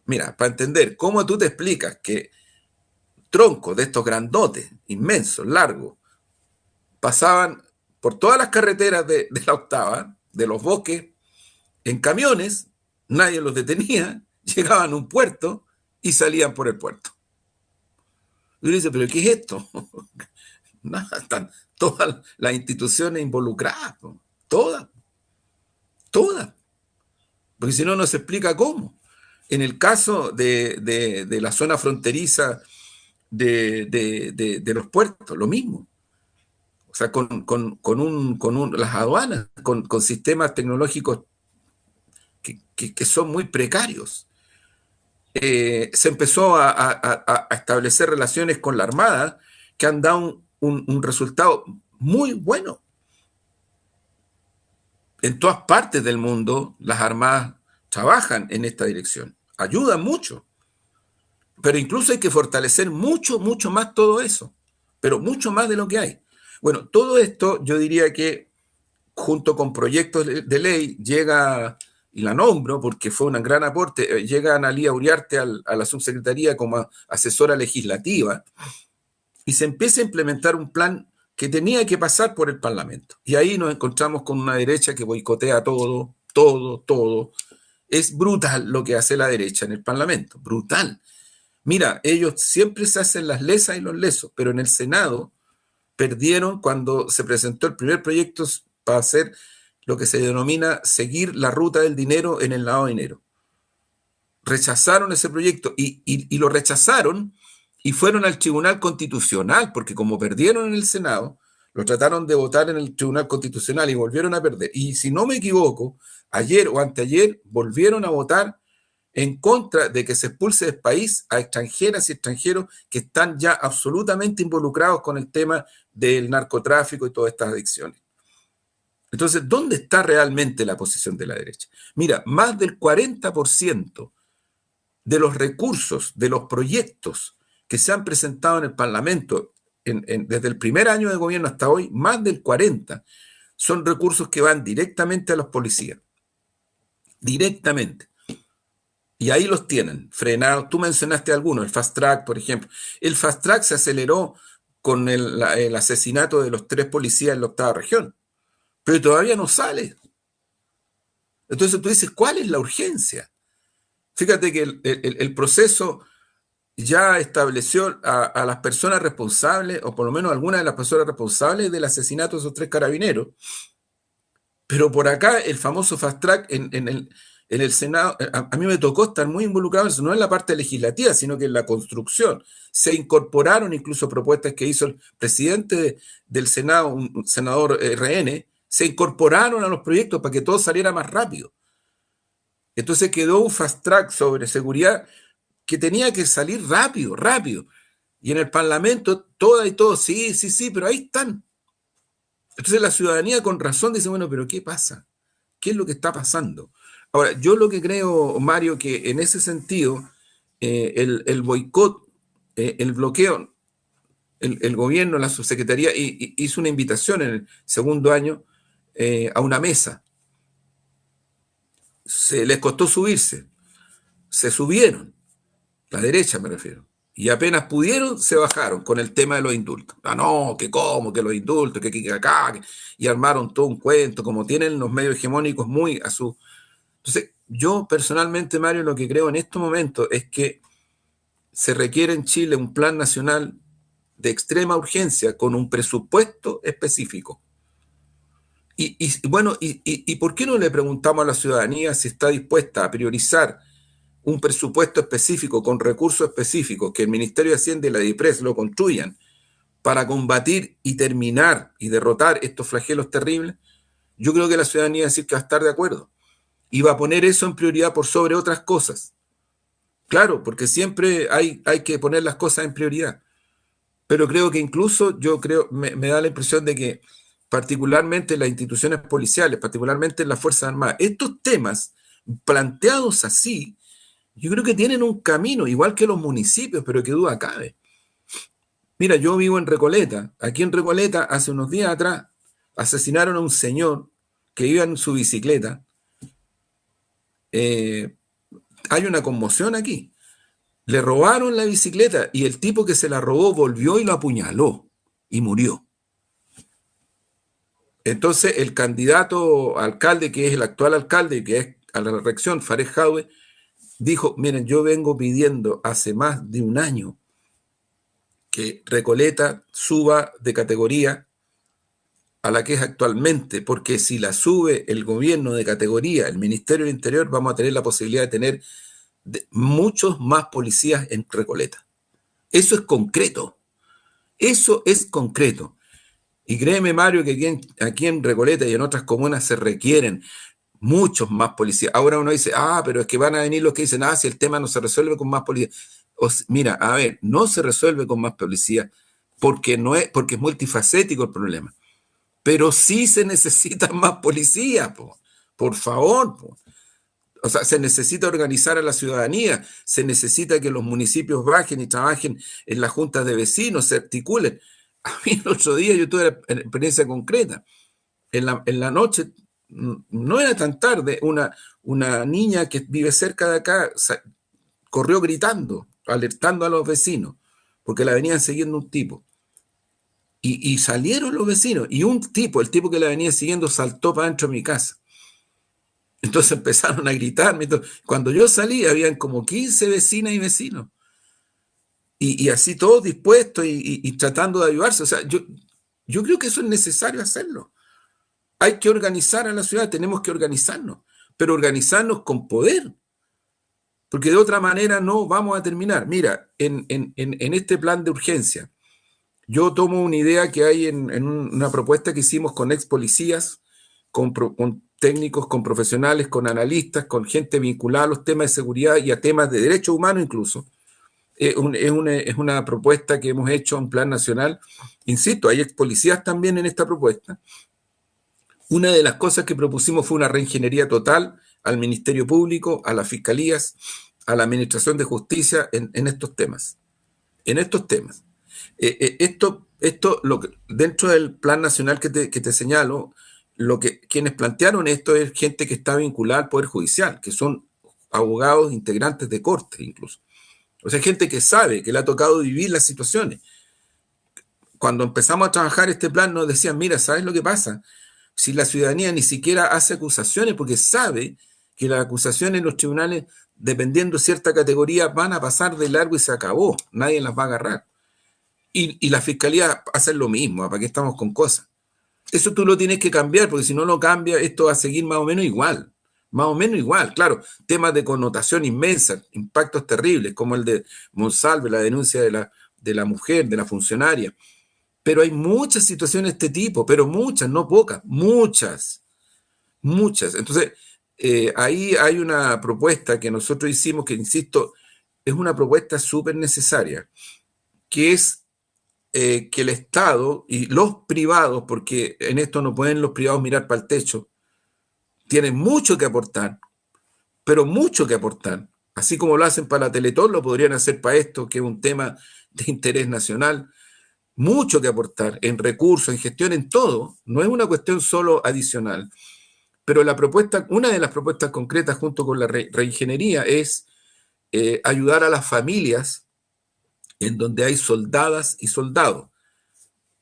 mira, para entender, ¿cómo tú te explicas que troncos de estos grandotes, inmensos, largos, pasaban por todas las carreteras de la octava, de los bosques, en camiones, nadie los detenía, llegaban a un puerto y salían por el puerto? Y uno dice, ¿pero qué es esto? Nada, están todas las instituciones involucradas, todas, todas, porque si no, no se explica cómo. En el caso de la zona fronteriza de los puertos, lo mismo. O sea, las aduanas, con sistemas tecnológicos que son muy precarios. Se empezó a establecer relaciones con la Armada que han dado un resultado muy bueno. En todas partes del mundo, las Armadas trabajan en esta dirección, ayudan mucho, pero incluso hay que fortalecer mucho, mucho más todo eso, pero mucho más de lo que hay. Bueno, todo esto yo diría que junto con proyectos de ley llega, y la nombro porque fue un gran aporte, llega Analía Uriarte a la subsecretaría como asesora legislativa y se empieza a implementar un plan que tenía que pasar por el Parlamento. Y ahí nos encontramos con una derecha que boicotea todo, todo, todo. Es brutal lo que hace la derecha en el Parlamento, brutal. Mira, ellos siempre se hacen las lesas y los lesos, pero en el Senado perdieron cuando se presentó el primer proyecto para hacer lo que se denomina seguir la ruta del dinero en el lavado de dinero. Rechazaron ese proyecto y lo rechazaron y fueron al Tribunal Constitucional, porque como perdieron en el Senado, lo trataron de votar en el Tribunal Constitucional y volvieron a perder. Y si no me equivoco, ayer o anteayer volvieron a votar en contra de que se expulse del país a extranjeras y extranjeros que están ya absolutamente involucrados con el tema del narcotráfico y todas estas adicciones. Entonces, ¿dónde está realmente la posición de la derecha? Mira, más del 40% de los recursos, de los proyectos que se han presentado en el Parlamento desde el primer año de gobierno hasta hoy, más del 40% son recursos que van directamente a los policías, directamente. Y ahí los tienen, frenados. Tú mencionaste algunos, el Fast Track, por ejemplo. El Fast Track se aceleró con el asesinato de los 3 policías en la octava región, pero todavía no sale. Entonces tú dices, ¿cuál es la urgencia? Fíjate que el proceso ya estableció a las personas responsables, o por lo menos algunas de las personas responsables del asesinato de esos 3 carabineros, pero por acá el famoso fast track en el Senado, a mí me tocó estar muy involucrado en eso, no en la parte legislativa, sino que en la construcción. Se incorporaron incluso propuestas que hizo el presidente del Senado, un senador RN, se incorporaron a los proyectos para que todo saliera más rápido. Entonces quedó un fast track sobre seguridad que tenía que salir rápido, rápido. Y en el Parlamento, toda y todo, sí, sí, sí, pero ahí están. Entonces la ciudadanía con razón dice, bueno, pero ¿qué pasa? ¿Qué es lo que está pasando? Ahora, yo lo que creo, Mario, que en ese sentido, el boicot, el bloqueo, el gobierno, la subsecretaría hizo una invitación en el segundo año a una mesa. Se les costó subirse, se subieron, la derecha me refiero, Y apenas pudieron, se bajaron con el tema de los indultos. Ah, no, que cómo, que los indultos, que acá, y armaron todo un cuento, como tienen los medios hegemónicos muy a su... Entonces, yo personalmente, Mario, lo que creo en estos momentos es que se requiere en Chile un plan nacional de extrema urgencia con un presupuesto específico. Bueno, ¿por qué no le preguntamos a la ciudadanía si está dispuesta a priorizar un presupuesto específico con recursos específicos que el Ministerio de Hacienda y la DIPRES lo construyan para combatir y terminar y derrotar estos flagelos terribles? Yo creo que la ciudadanía va a decir que va a estar de acuerdo y va a poner eso en prioridad por sobre otras cosas. Claro, porque siempre hay que poner las cosas en prioridad. Pero creo que incluso, me da la impresión de que particularmente en las instituciones policiales, particularmente en las Fuerzas Armadas, estos temas planteados así, yo creo que tienen un camino, igual que los municipios, pero que duda cabe. Mira, yo vivo en Recoleta. Aquí en Recoleta, hace unos días atrás, asesinaron a un señor que iba en su bicicleta. Eh, Hay una conmoción aquí. Le robaron la bicicleta y el tipo que se la robó volvió y lo apuñaló y murió. Entonces, el candidato a alcalde, que es el actual alcalde, que es a la reelección, Fares Jaude, dijo, miren, yo vengo pidiendo hace más de un año que Recoleta suba de categoría a la que es actualmente, porque si la sube el gobierno de categoría, el Ministerio del Interior, vamos a tener la posibilidad de tener muchos más policías en Recoleta. Eso es concreto, eso es concreto. Y créeme, Mario, que aquí en Recoleta y en otras comunas se requieren muchos más policías. Ahora uno dice, pero es que van a venir los que dicen, si el tema no se resuelve con más policía. Mira, a ver, no se resuelve con más policía porque es multifacético el problema. Pero sí se necesitan más policías, por favor. O sea, se necesita organizar a la ciudadanía, se necesita que los municipios bajen y trabajen en las juntas de vecinos, se articulen. A mí el otro día yo tuve la experiencia concreta. En la noche, no era tan tarde, una niña que vive cerca de acá corrió gritando, alertando a los vecinos, porque la venían siguiendo un tipo. Y salieron los vecinos, y el tipo que la venía siguiendo, saltó para dentro de mi casa. Entonces empezaron a gritarme. Cuando yo salí, habían como 15 vecinas y vecinos. Y así todos dispuestos y tratando de ayudarse. O sea, yo creo que eso es necesario hacerlo. Hay que organizar a la ciudad, tenemos que organizarnos, pero organizarnos con poder, porque de otra manera no vamos a terminar. Mira, en este plan de urgencia, yo tomo una idea que hay en una propuesta que hicimos con ex policías, con técnicos, con profesionales, con analistas, con gente vinculada a los temas de seguridad y a temas de derechos humanos incluso. Es una propuesta que hemos hecho, un plan nacional. Insisto, hay ex policías también en esta propuesta. Una de las cosas que propusimos fue una reingeniería total al Ministerio Público, a las fiscalías, a la Administración de Justicia en estos temas. En estos temas. Dentro del plan nacional que te señalo, quienes plantearon esto es gente que está vinculada al Poder Judicial, que son abogados integrantes de corte incluso. O sea, gente que sabe, que le ha tocado vivir las situaciones. Cuando empezamos a trabajar este plan nos decían, mira, ¿sabes lo que pasa? Si la ciudadanía ni siquiera hace acusaciones porque sabe que las acusaciones en los tribunales, dependiendo de cierta categoría, van a pasar de largo y se acabó, nadie las va a agarrar. Y la fiscalía hace lo mismo, ¿para qué estamos con cosas? Eso tú lo tienes que cambiar, porque si no lo cambias, esto va a seguir más o menos igual. Más o menos igual, claro. Temas de connotación inmensa, impactos terribles, como el de Monsalve, la denuncia de la mujer, de la funcionaria. Pero hay muchas situaciones de este tipo, pero muchas, no pocas, muchas, muchas. Entonces, ahí hay una propuesta que nosotros hicimos, que insisto, es una propuesta súper necesaria, que es que el Estado y los privados, porque en esto no pueden los privados mirar para el techo, tienen mucho que aportar, pero mucho que aportar. Así como lo hacen para la Teletón, lo podrían hacer para esto, que es un tema de interés nacional. Mucho que aportar en recursos, en gestión, en todo. No es una cuestión solo adicional. Pero una de las propuestas concretas junto con la reingeniería es ayudar a las familias en donde hay soldadas y soldados.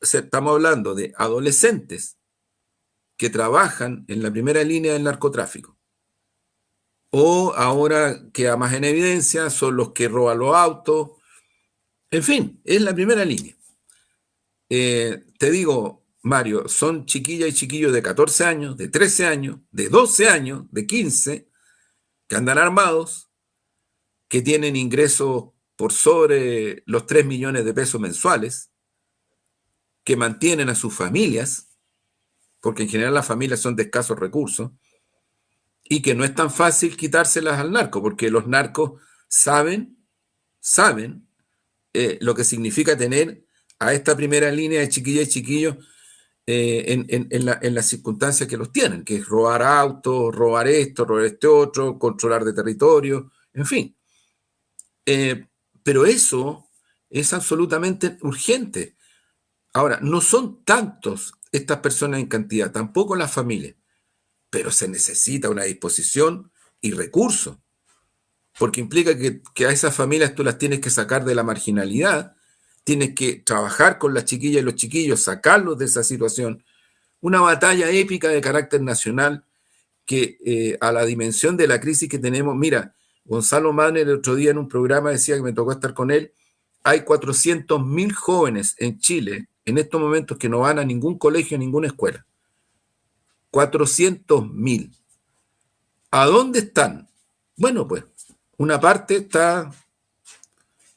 O sea, estamos hablando de adolescentes que trabajan en la primera línea del narcotráfico. O ahora queda más en evidencia, son los que roban los autos. En fin, es la primera línea. Te digo, Mario, son chiquillas y chiquillos de 14 años, de 13 años, de 12 años, de 15, que andan armados, que tienen ingresos por sobre los 3 millones de pesos mensuales, que mantienen a sus familias, porque en general las familias son de escasos recursos, y que no es tan fácil quitárselas al narco, porque los narcos saben lo que significa tener a esta primera línea de chiquillas y chiquillos en las circunstancias que los tienen, que es robar autos, robar esto, robar este otro, controlar de territorio, en fin. Eh, pero eso es absolutamente urgente. Ahora, no son tantos estas personas en cantidad, tampoco las familias, pero se necesita una disposición y recursos, porque implica que a esas familias tú las tienes que sacar de la marginalidad, tienes que trabajar con las chiquillas y los chiquillos, sacarlos de esa situación. Una batalla épica de carácter nacional que a la dimensión de la crisis que tenemos, mira, Gonzalo Manner el otro día en un programa decía que me tocó estar con él, hay 400.000 jóvenes en Chile en estos momentos que no van a ningún colegio, ninguna escuela. 400.000. ¿A dónde están? Bueno, pues una parte está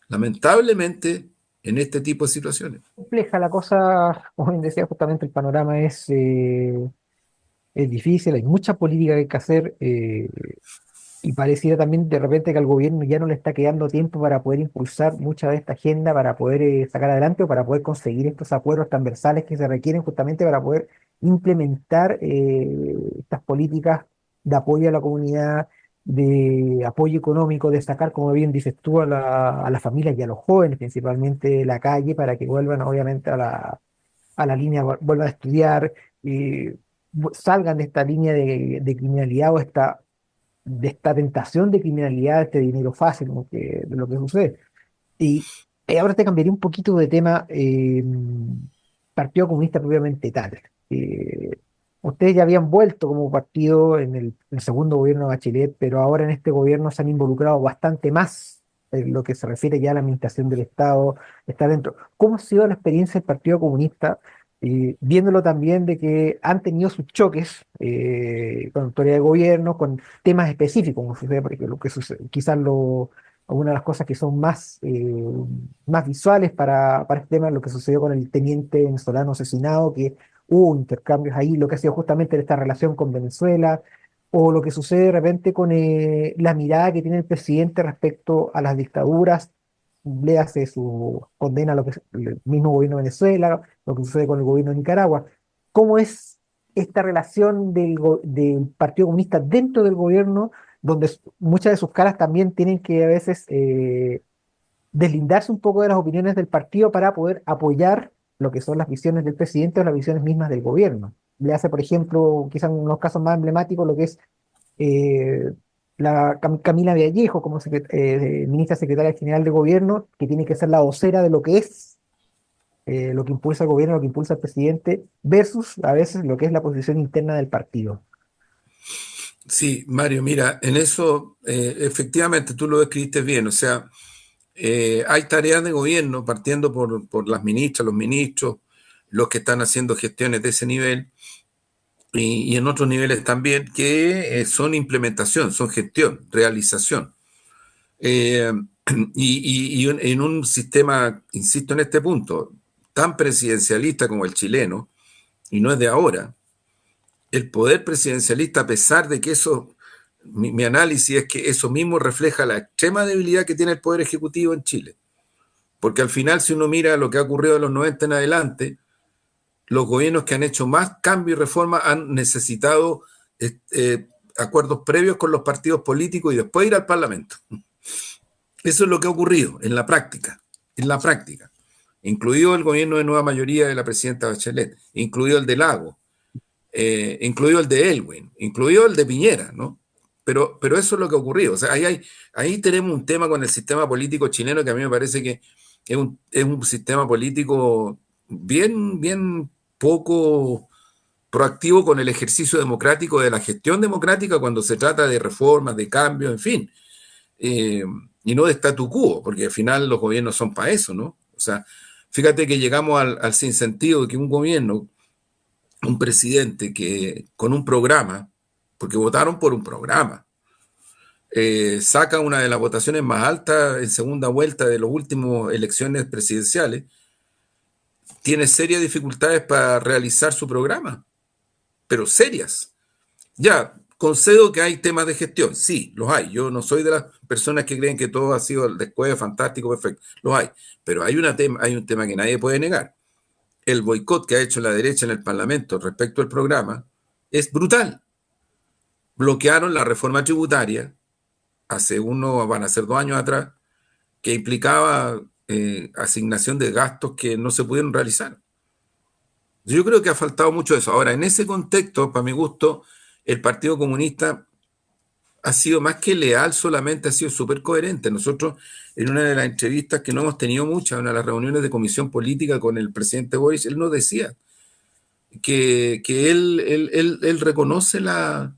lamentablemente en este tipo de situaciones. Compleja la cosa, como bien decía, justamente el panorama es difícil, hay mucha política que hay que hacer. Y pareciera también de repente que al gobierno ya no le está quedando tiempo para poder impulsar mucha de esta agenda, para poder sacar adelante o para poder conseguir estos acuerdos transversales que se requieren justamente para poder implementar estas políticas de apoyo a la comunidad, de apoyo económico, de sacar, como bien dices tú, a las familias y a los jóvenes principalmente de la calle para que vuelvan obviamente a la línea, vuelvan a estudiar. Salgan de esta línea de criminalidad o de esta tentación de criminalidad, este dinero fácil, como que, de lo que sucede. Y ahora te cambiaría un poquito de tema, Partido Comunista propiamente tal. Eh, Ustedes ya habían vuelto como partido en el segundo gobierno de Bachelet, pero ahora en este gobierno se han involucrado bastante más en lo que se refiere ya a la administración del Estado, está dentro. ¿Cómo ha sido la experiencia del Partido Comunista? Viéndolo también de que han tenido sus choques con autoridad de gobierno, con temas específicos, como sucede, porque lo que sucede, quizás algunas de las cosas que son más visuales para este tema, lo que sucedió con el teniente venezolano asesinado, que hubo intercambios ahí, lo que ha sido justamente esta relación con Venezuela, o lo que sucede de repente con la mirada que tiene el presidente respecto a las dictaduras, le hace su condena a lo que es el mismo gobierno de Venezuela, lo que sucede con el gobierno de Nicaragua. ¿Cómo es esta relación del Partido Comunista dentro del gobierno, donde muchas de sus caras también tienen que a veces deslindarse un poco de las opiniones del partido para poder apoyar lo que son las visiones del presidente o las visiones mismas del gobierno? Le hace, por ejemplo, quizás en unos casos más emblemáticos, lo que es eh, Camila Vallejo como ministra secretaria general de gobierno, que tiene que ser la vocera de lo que es lo que impulsa el gobierno, lo que impulsa el presidente, versus a veces lo que es la posición interna del partido. Sí, Mario, mira, en eso efectivamente tú lo describiste bien, o sea, hay tareas de gobierno partiendo por las ministras, los ministros, los que están haciendo gestiones de ese nivel y en otros niveles también, que son implementación, son gestión, realización. Eh, en un sistema, insisto en este punto, tan presidencialista como el chileno, y no es de ahora, el poder presidencialista, a pesar de que eso, mi análisis es que eso mismo refleja la extrema debilidad que tiene el poder ejecutivo en Chile. Porque al final, si uno mira lo que ha ocurrido de los 90 en adelante, los gobiernos que han hecho más cambio y reforma han necesitado acuerdos previos con los partidos políticos y después ir al Parlamento. Eso es lo que ha ocurrido en la práctica, incluido el gobierno de nueva mayoría de la presidenta Bachelet, incluido el de Lago, incluido el de Elwin, incluido el de Piñera, ¿no? Pero eso es lo que ha ocurrido. O sea, ahí tenemos un tema con el sistema político chileno que a mí me parece que es un sistema político bien poco proactivo con el ejercicio democrático de la gestión democrática cuando se trata de reformas, de cambios, en fin, eh, y no de statu quo, porque al final los gobiernos son para eso, ¿no? O sea, fíjate que llegamos al sinsentido de que un gobierno, un presidente que con un programa, porque votaron por un programa, saca una de las votaciones más altas en segunda vuelta de las últimas elecciones presidenciales, tiene serias dificultades para realizar su programa, pero serias. Ya, concedo que hay temas de gestión, sí, los hay. Yo no soy de las personas que creen que todo ha sido el después fantástico, perfecto, los hay. Pero hay un tema que nadie puede negar. El boicot que ha hecho la derecha en el Parlamento respecto al programa es brutal. Bloquearon la reforma tributaria van a ser 2 años atrás, que implicaba asignación de gastos que no se pudieron realizar. Yo creo que ha faltado mucho eso. Ahora, en ese contexto, para mi gusto, el Partido Comunista ha sido más que leal, solamente ha sido súper coherente. Nosotros, en una de las entrevistas que no hemos tenido muchas, en una de las reuniones de comisión política con el presidente Boris, él nos decía que él reconoce la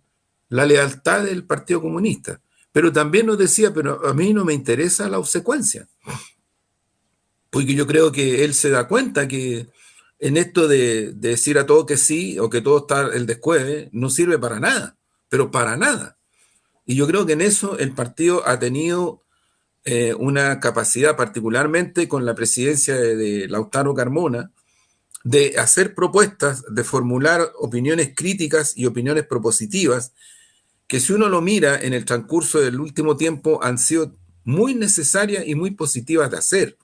lealtad del Partido Comunista, pero también nos decía, pero a mí no me interesa la obsecuencia, porque yo creo que él se da cuenta que en esto de decir a todo que sí o que todo está el descueve, no sirve para nada, pero para nada. Y yo creo que en eso el partido ha tenido una capacidad, particularmente con la presidencia de Lautaro Carmona, de hacer propuestas, de formular opiniones críticas y opiniones propositivas, que si uno lo mira en el transcurso del último tiempo han sido muy necesarias y muy positivas de hacer,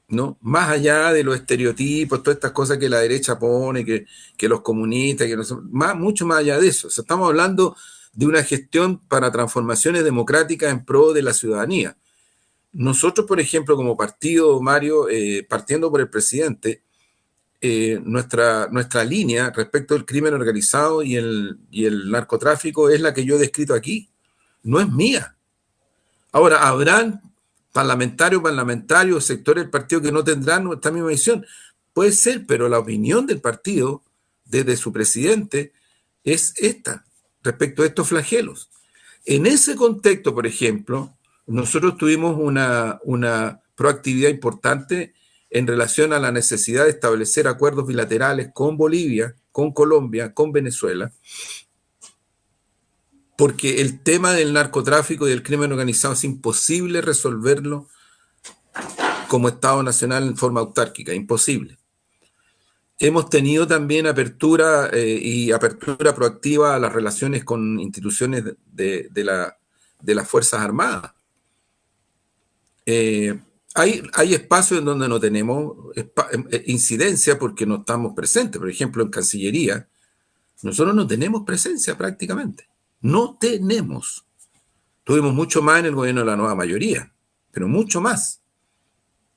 ¿no? Más allá de los estereotipos, todas estas cosas que la derecha pone, que los comunistas, que no son, mucho más allá de eso. O sea, estamos hablando de una gestión para transformaciones democráticas en pro de la ciudadanía. Nosotros, por ejemplo, como partido, Mario, partiendo por el presidente, nuestra línea respecto al crimen organizado y el narcotráfico es la que yo he descrito aquí, no es mía. Ahora, habrán parlamentarios, sectores del partido que no tendrán esta misma visión. Puede ser, pero la opinión del partido, desde su presidente, es esta, respecto a estos flagelos. En ese contexto, por ejemplo, nosotros tuvimos una proactividad importante en relación a la necesidad de establecer acuerdos bilaterales con Bolivia, con Colombia, con Venezuela, porque el tema del narcotráfico y del crimen organizado es imposible resolverlo como Estado nacional en forma autárquica, imposible. Hemos tenido también apertura y apertura proactiva a las relaciones con instituciones de las Fuerzas Armadas. Hay espacios en donde no tenemos incidencia porque no estamos presentes. Por ejemplo, en Cancillería, nosotros no tenemos presencia prácticamente. No tenemos. Tuvimos mucho más en el gobierno de la nueva mayoría, pero mucho más.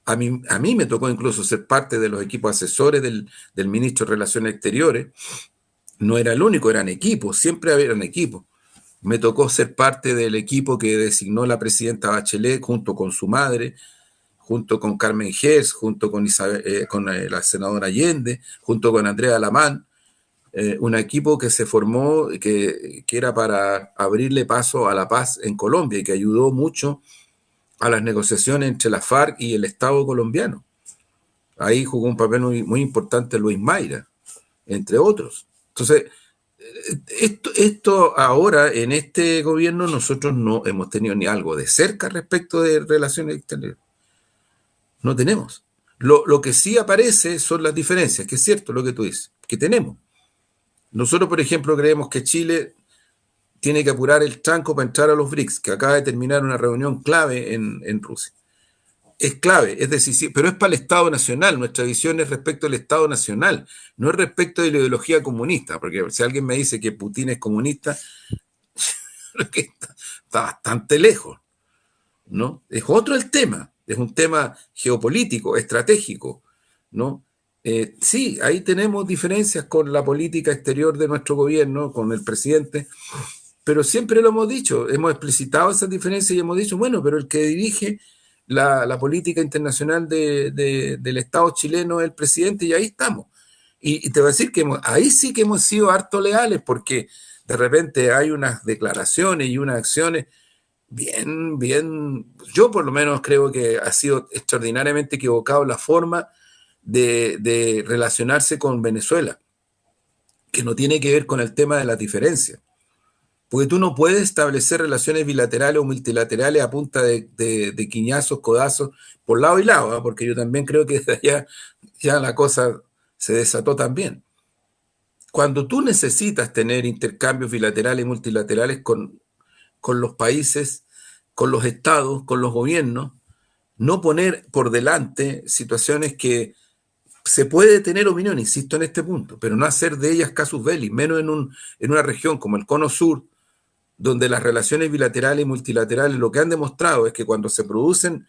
A mí me tocó incluso ser parte de los equipos asesores del ministro de Relaciones Exteriores. No era el único, eran equipos, siempre eran equipos. Me tocó ser parte del equipo que designó la presidenta Bachelet junto con su madre, junto con Carmen Gers, junto con, la senadora Allende, junto con Andrea Lamán, un equipo que se formó, que era para abrirle paso a la paz en Colombia y que ayudó mucho a las negociaciones entre la FARC y el Estado colombiano. Ahí jugó un papel muy importante Luis Mayra, entre otros. Entonces, esto ahora, en este gobierno, nosotros no hemos tenido ni algo de cerca respecto de relaciones exteriores. No tenemos. Lo que sí aparece son las diferencias, que es cierto lo que tú dices, que tenemos. Nosotros, por ejemplo, creemos que Chile tiene que apurar el tranco para entrar a los BRICS, que acaba de terminar una reunión clave en Rusia. Es clave, es decisivo, pero es para el Estado Nacional. Nuestra visión es respecto al Estado Nacional, no es respecto de la ideología comunista, porque si alguien me dice que Putin es comunista, creo que está bastante lejos, ¿no? Es otro el tema, es un tema geopolítico, estratégico, ¿no? Sí, ahí tenemos diferencias con la política exterior de nuestro gobierno, con el presidente, pero siempre lo hemos dicho, hemos explicitado esas diferencias y hemos dicho, bueno, pero el que dirige la política internacional del Estado chileno el presidente, y ahí estamos. Y te voy a decir que ahí sí que hemos sido harto leales, porque de repente hay unas declaraciones y unas acciones bien, yo por lo menos creo que ha sido extraordinariamente equivocado la forma de relacionarse con Venezuela, que no tiene que ver con el tema de las diferencias. Porque tú no puedes establecer relaciones bilaterales o multilaterales a punta de quiñazos, codazos, por lado y lado, ¿eh? Porque yo también creo que ya la cosa se desató también. Cuando tú necesitas tener intercambios bilaterales y multilaterales con los países, con los estados, con los gobiernos, no poner por delante situaciones que se puede tener opinión, insisto en este punto, pero no hacer de ellas casus belli, menos en una región como el Cono Sur, donde las relaciones bilaterales y multilaterales lo que han demostrado es que cuando se producen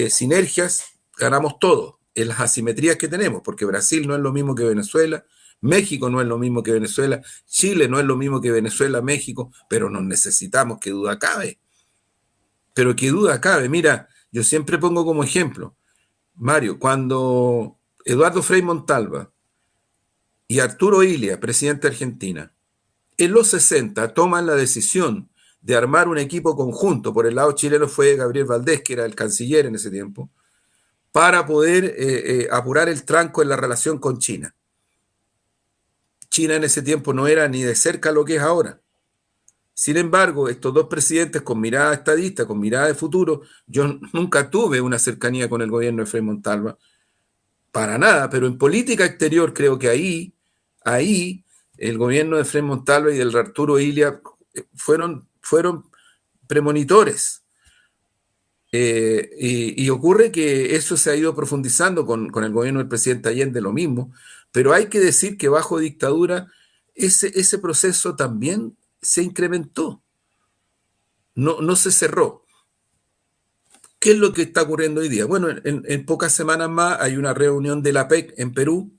sinergias, ganamos todo en las asimetrías que tenemos, porque Brasil no es lo mismo que Venezuela, México no es lo mismo que Venezuela, Chile no es lo mismo que Venezuela, México, pero nos necesitamos, que duda cabe. Pero que duda cabe, mira, yo siempre pongo como ejemplo, Mario, cuando Eduardo Frei Montalva y Arturo Illia, presidente de Argentina, en los 60 toman la decisión de armar un equipo conjunto, por el lado chileno fue Gabriel Valdés, que era el canciller en ese tiempo, para poder apurar el tranco en la relación con China. China en ese tiempo no era ni de cerca lo que es ahora. Sin embargo, estos dos presidentes con mirada estadista, con mirada de futuro, yo nunca tuve una cercanía con el gobierno de Frei Montalva, para nada, pero en política exterior creo que ahí el gobierno de Frei Montalva y del Arturo Illia fueron premonitores. Y ocurre que eso se ha ido profundizando con el gobierno del presidente Allende, lo mismo, pero hay que decir que bajo dictadura ese proceso también se incrementó, no se cerró. ¿Qué es lo que está ocurriendo hoy día? Bueno, en pocas semanas más hay una reunión de la PEC en Perú,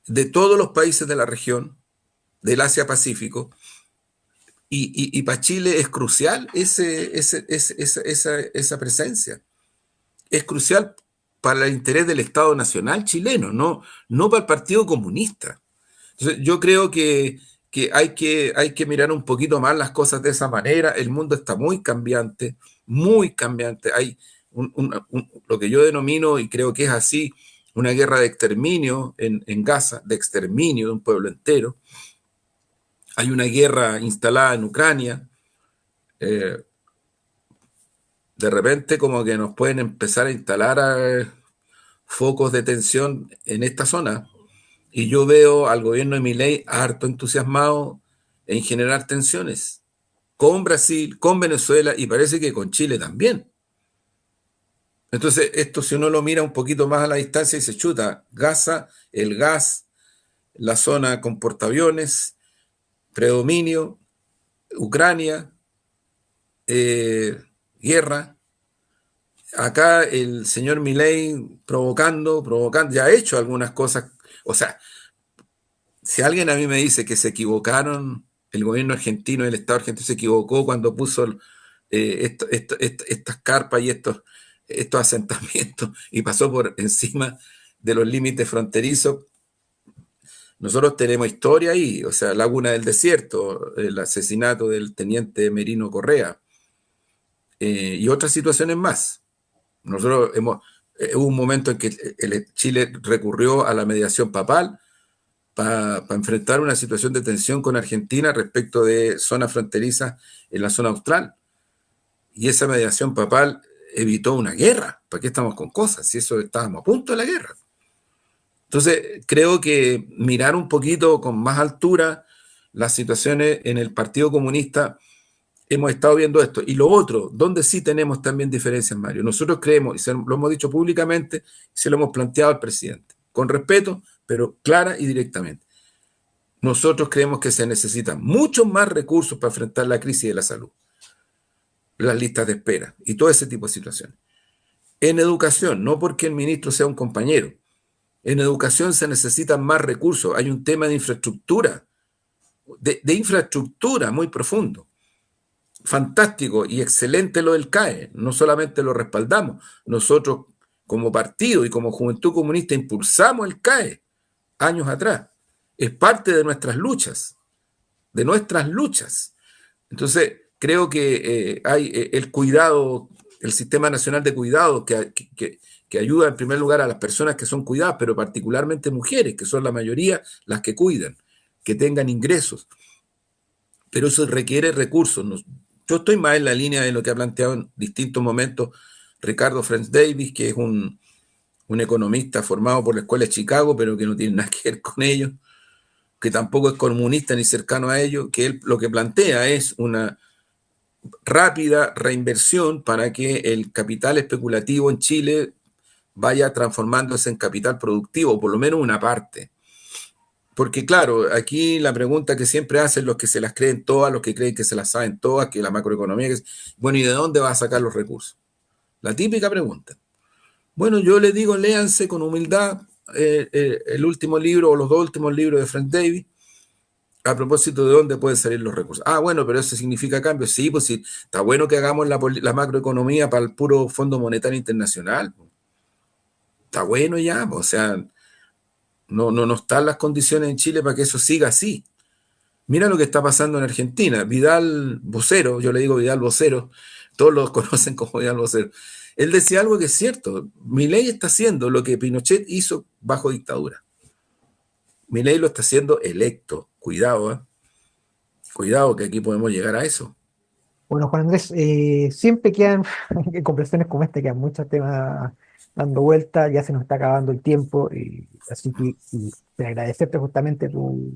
de todos los países de la región, del Asia-Pacífico, y para Chile es crucial esa presencia. Es crucial para el interés del Estado Nacional chileno, no para el Partido Comunista. Entonces, yo creo que hay que mirar un poquito más las cosas de esa manera. El mundo está muy cambiante, muy cambiante. Hay lo que yo denomino, y creo que es así, una guerra de exterminio en Gaza, de exterminio de un pueblo entero. Hay una guerra instalada en Ucrania. Eh, de repente como que nos pueden empezar a instalar focos de tensión en esta zona. Y yo veo al gobierno de Milei harto entusiasmado en generar tensiones con Brasil, con Venezuela y parece que con Chile también. Entonces, esto si uno lo mira un poquito más a la distancia y se chuta, Gaza, el gas, la zona con portaaviones, predominio, Ucrania, guerra. Acá el señor Milei provocando, ya ha hecho algunas cosas. O sea, si alguien a mí me dice que se equivocaron, el gobierno argentino, el Estado argentino se equivocó cuando puso estas carpas y estos asentamientos y pasó por encima de los límites fronterizos, nosotros tenemos historia ahí, o sea, Laguna del Desierto, el asesinato del teniente Merino Correa, y otras situaciones más. Nosotros hubo un momento en que Chile recurrió a la mediación papal para enfrentar una situación de tensión con Argentina respecto de zonas fronterizas en la zona austral. Y esa mediación papal evitó una guerra. ¿Para qué estamos con cosas? Si eso estábamos a punto de la guerra. Entonces, creo que mirar un poquito con más altura las situaciones en el Partido Comunista, hemos estado viendo esto. Y lo otro, donde sí tenemos también diferencias, Mario. Nosotros creemos, y lo hemos dicho públicamente, y se lo hemos planteado al presidente, con respeto, pero clara y directamente. Nosotros creemos que se necesitan muchos más recursos para enfrentar la crisis de la salud, las listas de espera y todo ese tipo de situaciones. En educación, no porque el ministro sea un compañero, en educación se necesitan más recursos. Hay un tema de infraestructura, de infraestructura muy profundo. fantástico y excelente lo del CAE, no solamente lo respaldamos, nosotros como partido y como Juventud Comunista impulsamos el CAE años atrás, es parte de nuestras luchas. Entonces, creo que hay el cuidado, el Sistema Nacional de Cuidado que ayuda en primer lugar a las personas que son cuidadas, pero particularmente mujeres, que son la mayoría las que cuidan, que tengan ingresos, pero eso requiere recursos. Yo estoy más en la línea de lo que ha planteado en distintos momentos Ricardo French Davis, que es un economista formado por la Escuela de Chicago, pero que no tiene nada que ver con ellos, que tampoco es comunista ni cercano a ellos, que él lo que plantea es una rápida reinversión para que el capital especulativo en Chile vaya transformándose en capital productivo, por lo menos una parte. Porque claro, aquí la pregunta que siempre hacen los que se las creen todas, los que creen que se las saben todas, que la macroeconomía, bueno, ¿y de dónde va a sacar los recursos? La típica pregunta. Bueno, yo les digo, léanse con humildad el último libro o los dos últimos libros de Frank Davis a propósito de dónde pueden salir los recursos. Ah, bueno, pero eso significa cambio. Sí, pues sí, está bueno que hagamos la macroeconomía para el puro Fondo Monetario Internacional. Está bueno ya, pues, o sea, no están las condiciones en Chile para que eso siga así. Mira lo que está pasando en Argentina. Vidal Vocero, yo le digo Vidal Vocero, todos lo conocen como Vidal Vocero. Él decía algo que es cierto. Milei está haciendo lo que Pinochet hizo bajo dictadura. Milei lo está haciendo electo. Cuidado, ¿eh? Cuidado que aquí podemos llegar a eso. Bueno, Juan Andrés, siempre quedan en conversaciones como esta, quedan muchos temas dando vuelta, ya se nos está acabando el tiempo, así que te agradecerte justamente tu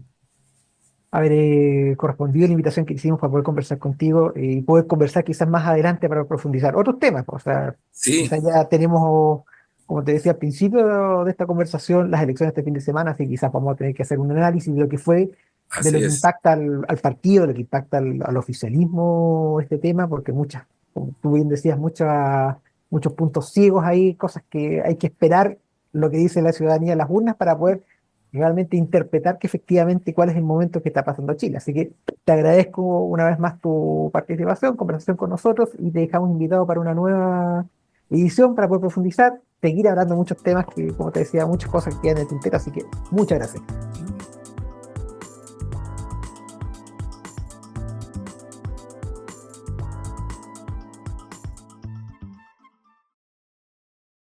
haber correspondido a la invitación que hicimos para poder conversar contigo y poder conversar quizás más adelante para profundizar otros temas. O sea, Sí, quizás ya tenemos, como te decía al principio de esta conversación, las elecciones este fin de semana, así que quizás vamos a tener que hacer un análisis de lo que fue, de lo así que es. impacta al partido, de lo que impacta al oficialismo este tema, porque muchas, como tú bien decías, muchos puntos ciegos ahí, cosas que hay que esperar lo que dice la ciudadanía en las urnas para poder realmente interpretar que efectivamente cuál es el momento que está pasando Chile. Así que te agradezco una vez más tu participación, conversación con nosotros y te dejamos invitado para una nueva edición para poder profundizar, seguir hablando de muchos temas que, como te decía, muchas cosas que quedan en el tintero. Así que muchas gracias.